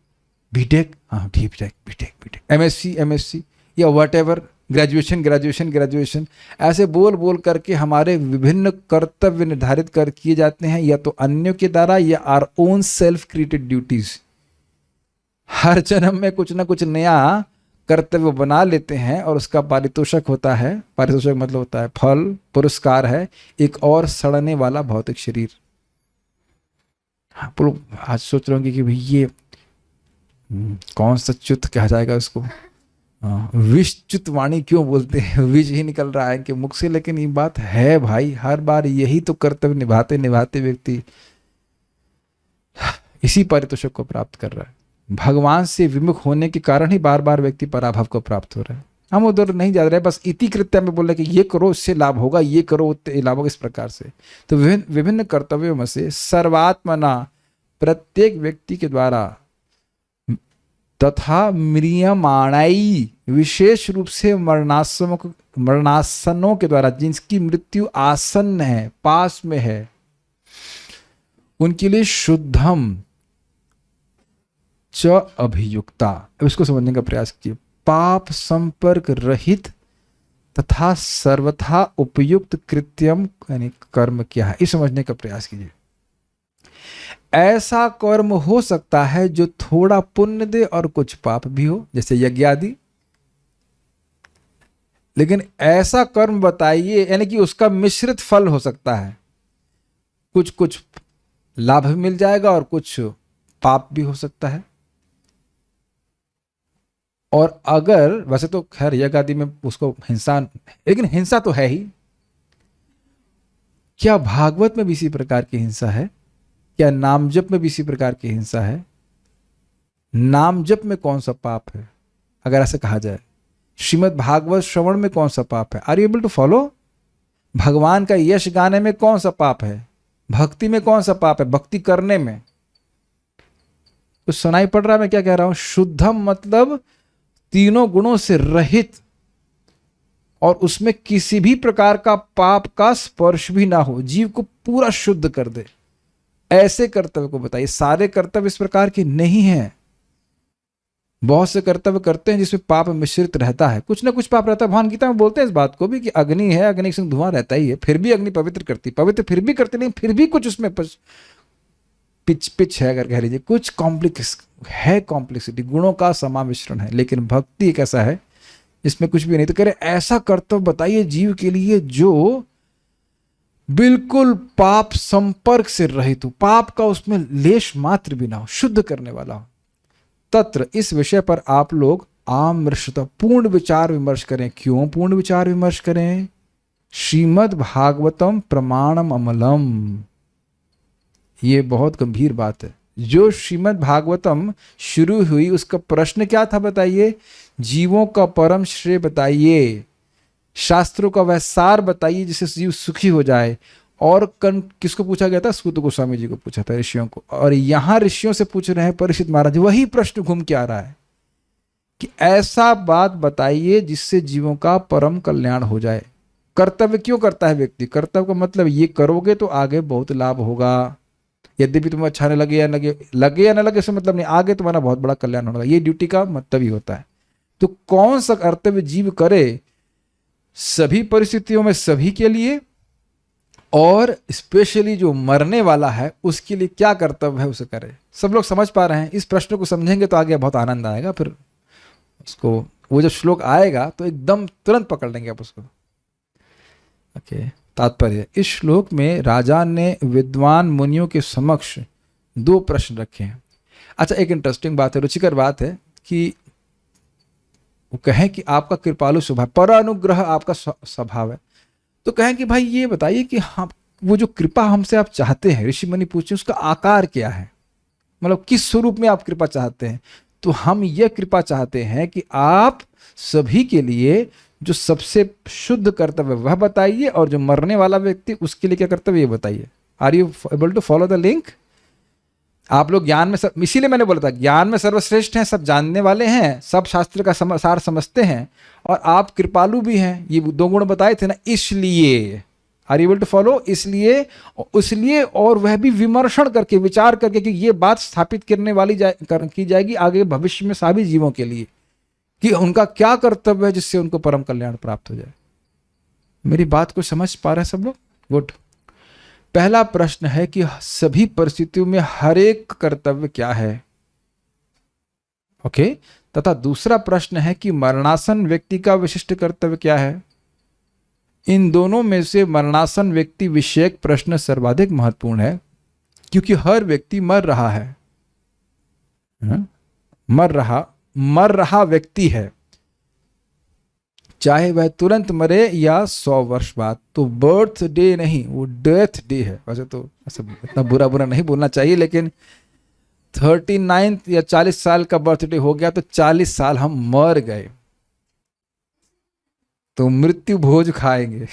बीटेक, हाँ ठीक, बीटेक, एमएससी या वट एवर, ग्रेजुएशन, ऐसे बोल बोल करके हमारे विभिन्न कर्तव्य निर्धारित कर किए जाते हैं, या तो अन्यों के द्वारा या our own self created duties. हर जन्म में कुछ ना कुछ नया कर्तव्य बना लेते हैं, और उसका पारितोषक होता है, पारितोषक मतलब होता है फल, पुरस्कार है, एक और सड़ने वाला भौतिक शरीर। आज सोच रहे होंगे कि भाई ये कौन सा च्युत कहा जाएगा उसको, विषच्युत वाणी क्यों बोलते हैं, विष ही निकल रहा है इनके मुख से। लेकिन ये बात है भाई, हर बार यही तो कर्तव्य निभाते निभाते व्यक्ति इसी पारितोषक को प्राप्त कर रहा है। भगवान से विमुख होने के कारण ही बार बार व्यक्ति पराभव को प्राप्त हो रहा है। हम उधर नहीं जा रहे, बस इति कृत्य में बोल रहे कि ये करो इससे लाभ होगा, ये करो उससे लाभ होगा, इस प्रकार से। तो विभिन्न कर्तव्यों में से सर्वात्मना, प्रत्येक व्यक्ति के द्वारा तथा म्रियमाणाई, विशेष रूप से मरणासनों के द्वारा जिनकी मृत्यु आसन्न है, पास में है, उनके लिए शुद्धम च अभियुक्ता। अब इसको समझने का प्रयास कीजिए। पाप संपर्क रहित तथा सर्वथा उपयुक्त कृत्यम यानी कर्म क्या है, इस समझने का प्रयास कीजिए। ऐसा कर्म हो सकता है जो थोड़ा पुण्य दे और कुछ पाप भी हो, जैसे यज्ञ आदि। लेकिन ऐसा कर्म बताइए यानी कि उसका मिश्रित फल हो सकता है, कुछ कुछ लाभ भी मिल जाएगा और कुछ पाप भी हो सकता है। और अगर वैसे तो खैर यज्ञ आदि में उसको हिंसा, लेकिन हिंसा तो है ही। क्या भागवत में भी इसी प्रकार की हिंसा है? क्या नाम जप में भी इसी प्रकार की हिंसा है? नाम जप में कौन सा पाप है अगर ऐसे कहा जाए? श्रीमद् भागवत श्रवण में कौन सा पाप है? Are you able to follow? भगवान का यश गाने में कौन सा पाप है? भक्ति में कौन सा पाप है? भक्ति करने में तो सुनाई पड़ रहा है मैं क्या कह रहा हूं? शुद्धम मतलब तीनों गुणों से रहित और उसमें किसी भी प्रकार का पाप का स्पर्श भी ना हो, जीव को पूरा शुद्ध कर दे, ऐसे कर्तव्य को बताइए। सारे कर्तव्य इस प्रकार के नहीं हैं। बहुत से कर्तव्य करते हैं जिसमें पाप मिश्रित रहता है, कुछ ना कुछ पाप रहता है। भगवान गीता में बोलते हैं इस बात को भी कि अग्नि है, अग्नि से धुआं रहता ही है, फिर भी अग्नि पवित्र करती, पवित्र फिर भी करती, लेकिन फिर भी कुछ उसमें पिच है, अगर कह लीजिए कुछ कॉम्प्लेक्सिटी, गुणों का समामिश्रण है। लेकिन भक्ति एक ऐसा है जिसमें कुछ भी नहीं। तो कह रहे ऐसा कर्तव्य बताइए जीव के लिए जो बिल्कुल पाप संपर्क से रहित हो, पाप का उसमें लेश मात्र भी ना हो, शुद्ध करने वाला हो। तत्र इस विषय पर आप लोग आमृषता पूर्ण विचार विमर्श करें। क्यों पूर्ण विचार विमर्श करें? श्रीमद् भागवतम प्रमाणम अमलम, ये बहुत गंभीर बात है। जो श्रीमद् भागवतम शुरू हुई उसका प्रश्न क्या था बताइए? जीवों का परम श्रेय बताइए, शास्त्रों का वह सार बताइए जिससे जीव सुखी हो जाए। और किसको पूछा गया था? सूत गोस्वामी जी को पूछा था, ऋषियों को। और यहां ऋषियों से पूछ रहे हैं परीक्षित महाराज, वही प्रश्न घूम के आ रहा है कि ऐसा बात बताइए जिससे जीवों का परम कल्याण हो जाए। कर्तव्य क्यों करता है व्यक्ति? कर्तव्य का मतलब ये करोगे तो आगे बहुत लाभ होगा, यद्यपि तुम्हें अच्छा न लगे या लगे या न लगे इससे मतलब नहीं, आगे तुम्हारा बहुत बड़ा कल्याण होगा। ये ड्यूटी का मतलब ही होता है। तो कौन सा कर्तव्य जीव करे सभी परिस्थितियों में सभी के लिए, और स्पेशली जो मरने वाला है उसके लिए क्या कर्तव्य है उसे करे। सब लोग समझ पा रहे हैं? इस प्रश्न को समझेंगे तो आगे बहुत आनंद आएगा। फिर उसको वो जब श्लोक आएगा तो एकदम तुरंत पकड़ लेंगे आप उसको। ओके, तात्पर्य इस श्लोक में राजा ने विद्वान मुनियों के समक्ष दो प्रश्न रखे हैं। अच्छा, एक इंटरेस्टिंग बात है, रुचिकर बात है कि वो कहें कि आपका कृपालु स्वभाव, पर अनुग्रह आपका स्वभाव है। तो कहें कि भाई ये बताइए कि हम वो जो कृपा हमसे आप चाहते हैं, ऋषि मुनि पूछे उसका आकार क्या है, मतलब किस स्वरूप में आप कृपा चाहते हैं? तो हम यह कृपा चाहते हैं कि आप सभी के लिए जो सबसे शुद्ध कर्तव्य वह बताइए, और जो मरने वाला व्यक्ति उसके लिए क्या कर्तव्य ये बताइए। Are you able to follow the link? आप लोग ज्ञान में इसीलिए मैंने बोला था ज्ञान में सर्वश्रेष्ठ हैं, सब जानने वाले हैं, सब शास्त्र का सार समझते हैं, और आप कृपालु भी हैं। ये दो गुण बताए थे ना, इसलिए are you able to follow? इसलिए और वह भी विमर्शन करके, विचार करके कि ये बात स्थापित करने वाली की जाएगी आगे भविष्य में सभी जीवों के लिए कि उनका क्या कर्तव्य है जिससे उनको परम कल्याण प्राप्त हो जाए। मेरी बात को समझ पा रहे हैं सब लोग? गुड। पहला प्रश्न है कि सभी परिस्थितियों में हर एक कर्तव्य क्या है, ओके। तथा दूसरा प्रश्न है कि मरणासन व्यक्ति का विशिष्ट कर्तव्य क्या है। इन दोनों में से मरणासन व्यक्ति विषयक प्रश्न सर्वाधिक महत्वपूर्ण है, क्योंकि हर व्यक्ति मर रहा है, मर रहा व्यक्ति है, चाहे वह तुरंत मरे या 100 वर्ष बाद। तो बर्थ डे नहीं, वो डेथ डे है। वैसे तो ऐसा इतना बुरा नहीं बोलना चाहिए, लेकिन 39 या 40 साल का बर्थडे हो गया तो 40 साल हम मर गए, तो मृत्यु भोज खाएंगे।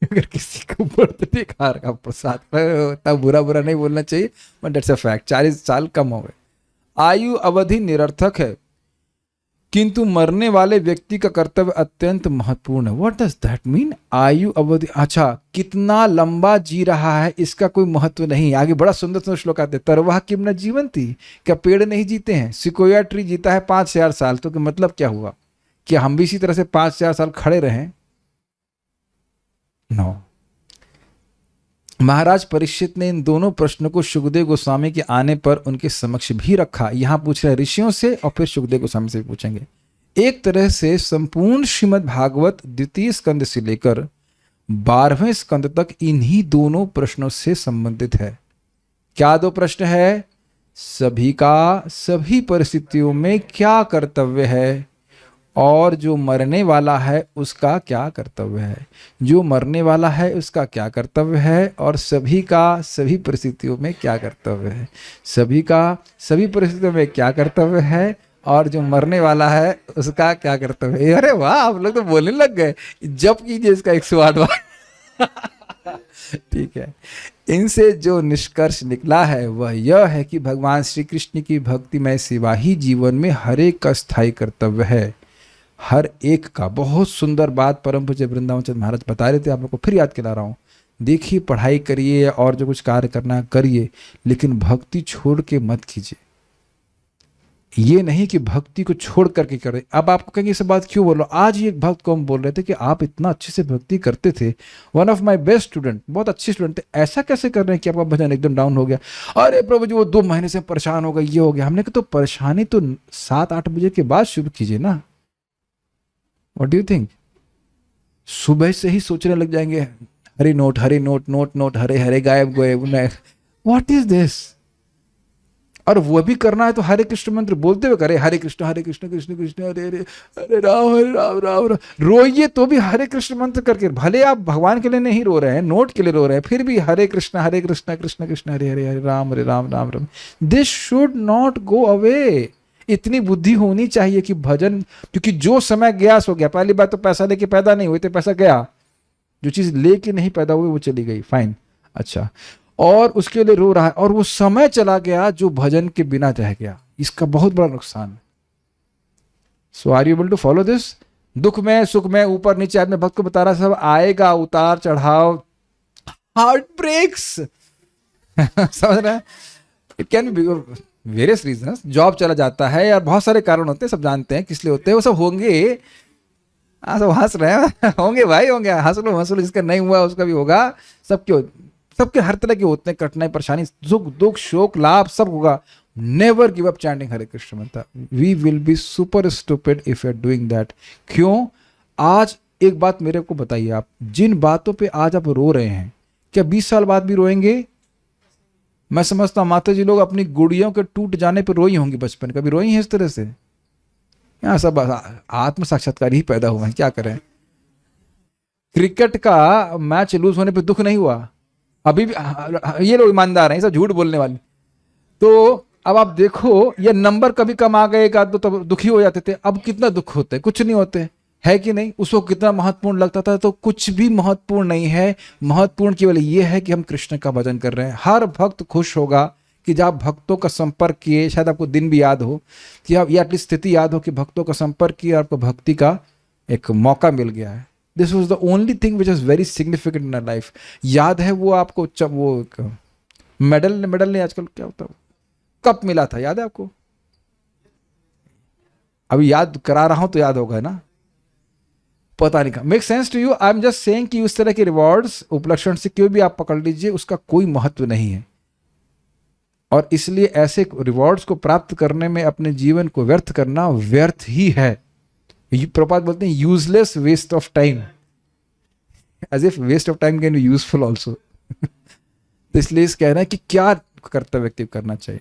अगर किसी को बर्थडे खा रखा प्रसाद, इतना बुरा नहीं बोलना चाहिए, बट दैट्स अ फैक्ट। 40 साल कम हो गए। आयु अवधि निरर्थक है, किंतु मरने वाले व्यक्ति का कर्तव्य अत्यंत महत्वपूर्ण है। What does that mean? आयु अवधि, अच्छा कितना लंबा जी रहा है इसका कोई महत्व नहीं। आगे बड़ा सुंदर सुंदर श्लोक आते हैं। तरवाह किम न जीवंती, क्या पेड़ नहीं जीते हैं? सिकोया ट्री जीता है 5,000 साल, तो मतलब क्या हुआ? क्या हम भी इसी तरह से 5,000 साल खड़े रहें? नो। महाराज परीक्षित ने इन दोनों प्रश्नों को सुखदेव गोस्वामी के आने पर उनके समक्ष भी रखा। यहां पूछ रहे ऋषियों से और फिर सुखदेव गोस्वामी से भी पूछेंगे। एक तरह से संपूर्ण श्रीमद् भागवत द्वितीय स्कंद से लेकर 12वें स्कंद तक इन्हीं दोनों प्रश्नों से संबंधित है। क्या दो प्रश्न है? सभी का सभी परिस्थितियों में क्या कर्तव्य है, और जो मरने वाला है उसका क्या कर्तव्य है। जो मरने वाला है उसका क्या कर्तव्य है, और सभी का सभी परिस्थितियों में क्या कर्तव्य है। सभी का सभी परिस्थितियों में क्या कर्तव्य है, और जो मरने वाला है उसका क्या कर्तव्य है। अरे वाह, आप लोग तो बोलने लग गए। जप कीजिए इसका 108 बार। ठीक है। इनसे जो निष्कर्ष निकला है वह यह है कि भगवान श्री कृष्ण की भक्तिमय सेवा ही जीवन में हर एक का स्थायी कर्तव्य है। हर एक का। बहुत सुंदर बात परम पूज्य वृंदावन चंद्र महाराज बता रहे थे, आप लोग को फिर याद दिला रहा हूँ। देखिए, पढ़ाई करिए और जो कुछ कार्य करना करिए, लेकिन भक्ति छोड़ के मत कीजिए। ये नहीं कि भक्ति को छोड़ करके करें। अब आपको कहेंगे इस बात क्यों बोल रहा हूं? आज ही एक भक्त को हम बोल रहे थे कि आप इतना अच्छे से भक्ति करते थे, one of my best student, बहुत अच्छे स्टूडेंट थे, ऐसा कैसे कर रहे हैं कि आपका भजन एकदम डाउन हो गया? अरे प्रभु जी, वो 2 महीने से परेशान हो गया, ये हो गया। हमने कहा तो परेशानी तो 7-8 बजे के बाद शुरू कीजिए ना। What do you think? सुबह से ही सोचने लग जाएंगे हरे नोट हरे note note note Hare Hare गायब गायब। What is this? और वो भी करना है तो हरे कृष्ण मंत्र बोलते हुए करे, हरे कृष्ण कृष्ण कृष्ण हरे हरे हरे राम राम। रोइए तो भी हरे कृष्ण मंत्र करके। भले आप भगवान के लिए नहीं रो रहे हैं, नोट के लिए रो रहे हैं, फिर भी Hare Krishna Krishna Krishna Hare Hare Hare Ram Ram Ram. This should not go away. इतनी बुद्धि होनी चाहिए कि भजन, क्योंकि जो समय गया सो गया। पहली बात तो पैसा लेके पैदा नहीं हुए थे, पैसा गया। जो चीज लेके नहीं पैदा हुई वो चली गई, फाइन, अच्छा। और उसके लिए रो रहा है, और वो समय चला गया जो भजन के बिना रह गया। इसका बहुत बड़ा नुकसान है। So are you able to follow this? दुख में सुख में ऊपर नीचे, आदमी भक्त को बता रहा सब आएगा, उतार चढ़ाव, हार्ट ब्रेक्स। समझ रहे हैं? It can be various reasons. Job चला जाता है यार, बहुत सारे कारण होते हैं, सब जानते हैं किस लिए होते हैं, वो सब होंगे। सब हंस रहे हैं। होंगे भाई, होंगे, हंस लो। जिसका नहीं हुआ उसका भी होगा। सबके हर तरह के होते हैं, कठिनाई परेशानी दुख शोक लाभ सब होगा। Never give up chanting Hare Krishna mantra. We will be super stupid if you are doing that. क्यों? आज एक बात मेरे को बताइए, आप जिन बातों पे आज आप रो रहे हैं, क्या 20 साल बाद भी रोएंगे? मैं समझता हूं माता जी लोग अपनी गुड़ियों के टूट जाने पर रोई होंगी। बचपन कभी रोई हैं इस तरह से? यहाँ सब आत्म साक्षात्कार ही पैदा हुआ है, क्या करें। क्रिकेट का मैच लूज होने पे दुख नहीं हुआ अभी भी। ये लोग ईमानदार हैं, सब झूठ बोलने वाले। तो अब आप देखो, ये नंबर कभी कम आ गए का तो दुखी हो जाते थे। अब कितना दुख होते हैं? कुछ नहीं होते, है कि नहीं? उसको कितना महत्वपूर्ण लगता था, तो कुछ भी महत्वपूर्ण नहीं है। महत्वपूर्ण केवल ये है कि हम कृष्ण का भजन कर रहे हैं। हर भक्त खुश होगा कि जब आप भक्तों का संपर्क किए, शायद आपको दिन भी याद हो कि आप, या एटलीस्ट स्थिति याद हो कि भक्तों का संपर्क किया, आपको भक्ति का एक मौका मिल गया है। This was the only thing which is very significant in life. याद है वो आपको वो मेडल नहीं, आजकल क्या होता है, कप मिला था, याद है आपको? अभी याद करा रहा हूं तो याद होगा ना, पता नहीं। Make sense to you? I am just saying कि उस तरह के रिवॉर्ड्स उपलक्षण से क्यों भी आप पकड़ लीजिए, उसका कोई महत्व नहीं है। और इसलिए ऐसे रिवॉर्ड्स को प्राप्त करने में अपने जीवन को व्यर्थ करना व्यर्थ ही है। प्रभुपाद बोलते हैं useless waste of time, as if waste of time can be useful also. तो इसलिए इस कह रहे हैं कि क्या कर्तव्य व्यक्ति करना चाहिए,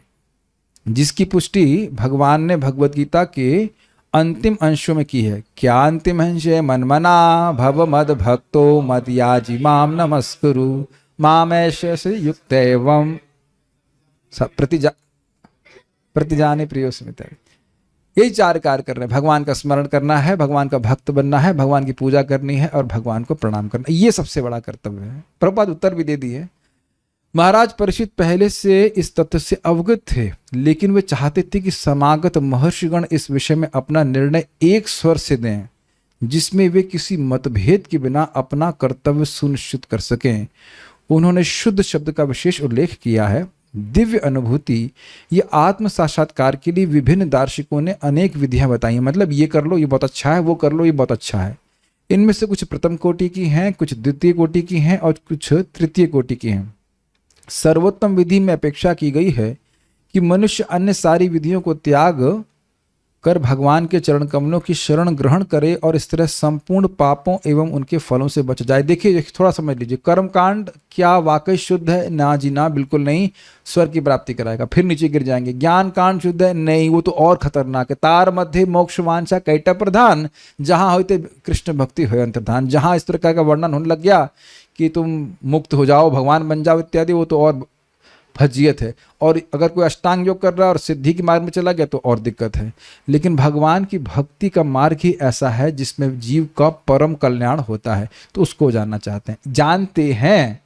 जिसकी पुष्टि भगवान ने भगवद गीता के अंतिम अंशों में की है। क्या अंतिम अंश है? मनमना भव मद भक्तो मद याजी माम नमस्कुरु मामेश से युक्त एवं प्रतिजाने प्रियो स्मित। यही 4 कार्य कर रहे हैं। भगवान का स्मरण करना है, भगवान का भक्त बनना है, भगवान की पूजा करनी है और भगवान को प्रणाम करना। ये सबसे बड़ा कर्तव्य है। प्रभुपाद उत्तर भी दे दिए। महाराज परीक्षित पहले से इस तथ्य से अवगत थे, लेकिन वे चाहते थे कि समागत महर्षिगण इस विषय में अपना निर्णय एक स्वर से दें, जिसमें वे किसी मतभेद के बिना अपना कर्तव्य सुनिश्चित कर सकें। उन्होंने शुद्ध शब्द का विशेष उल्लेख किया है। दिव्य अनुभूति ये आत्म साक्षात्कार के लिए विभिन्न दार्शनिकों ने अनेक विधियां बताई हैं। मतलब ये कर लो ये बहुत अच्छा है, वो कर लो ये बहुत अच्छा है। इनमें से कुछ प्रथम कोटि की हैं, कुछ द्वितीय कोटि की हैं और कुछ तृतीय कोटि की हैं। सर्वोत्तम विधि में अपेक्षा की गई है कि मनुष्य अन्य सारी विधियों को त्याग कर भगवान के चरण कमलों की शरण ग्रहण करे और इस तरह संपूर्ण पापों एवं उनके फलों से बच जाए। देखिए थोड़ा समझ लीजिए, कर्मकांड क्या वाकई शुद्ध है? ना जी ना, बिल्कुल नहीं, स्वर्ग की प्राप्ति कराएगा, फिर नीचे गिर जाएंगे। ज्ञान कांड शुद्ध है? नहीं, वो तो और खतरनाक है। तार मध्य मोक्ष वांछा कैटा प्रधान, जहां होते कृष्ण भक्ति हो अंतर्धान। जहां इस तरह का वर्णन होने लग गया कि तुम मुक्त हो जाओ, भगवान बन जाओ इत्यादि, वो तो और फजीयत है। और अगर कोई अष्टांग योग कर रहा है और सिद्धि के मार्ग में चला गया तो और दिक्कत है। लेकिन भगवान की भक्ति का मार्ग ही ऐसा है जिसमें जीव का परम कल्याण होता है, तो उसको जानना चाहते हैं, जानते हैं,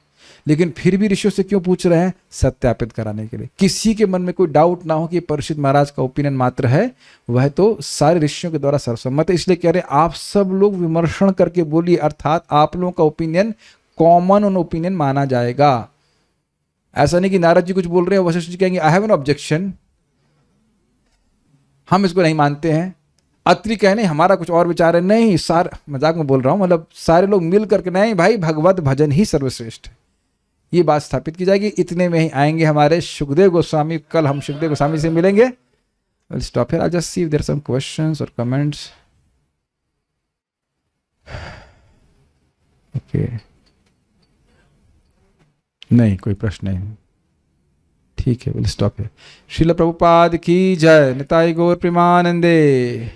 लेकिन फिर भी ऋषियों से क्यों पूछ रहे हैं? सत्यापित कराने के लिए। किसी के मन में कोई डाउट ना हो कि परीक्षित महाराज का ओपिनियन मात्र है, वह तो सारे ऋषियों के द्वारा सर्वसम्मत है। इसलिए कह रहे हैं आप सब लोग विमर्शन करके बोलिए, अर्थात आप लोगों का ओपिनियन कॉमन ओपिनियन माना जाएगा। ऐसा नहीं कि नारद जी कुछ बोल रहे हैं वशिष्ठ जी कहेंगे आई हैव एन ऑब्जेक्शन, हम इसको नहीं मानते हैं। अत्रि कहे नहीं हमारा कुछ और विचार है। नहीं, मजाक में बोल रहा हूं, मतलब सारे लोग मिल करके नहीं भाई भगवत भजन ही सर्वश्रेष्ठ है, ये बात स्थापित की जाएगी। इतने में ही आएंगे हमारे सुखदेव गोस्वामी। कल हम सुखदेव गोस्वामी से मिलेंगे। We'll stop here. I'll just see if there are some questions or comments. Okay. नहीं, कोई प्रश्न नहीं। ठीक है, we'll stop here. Srila Prabhupada की जय। निताई गौर प्रेमानंदे।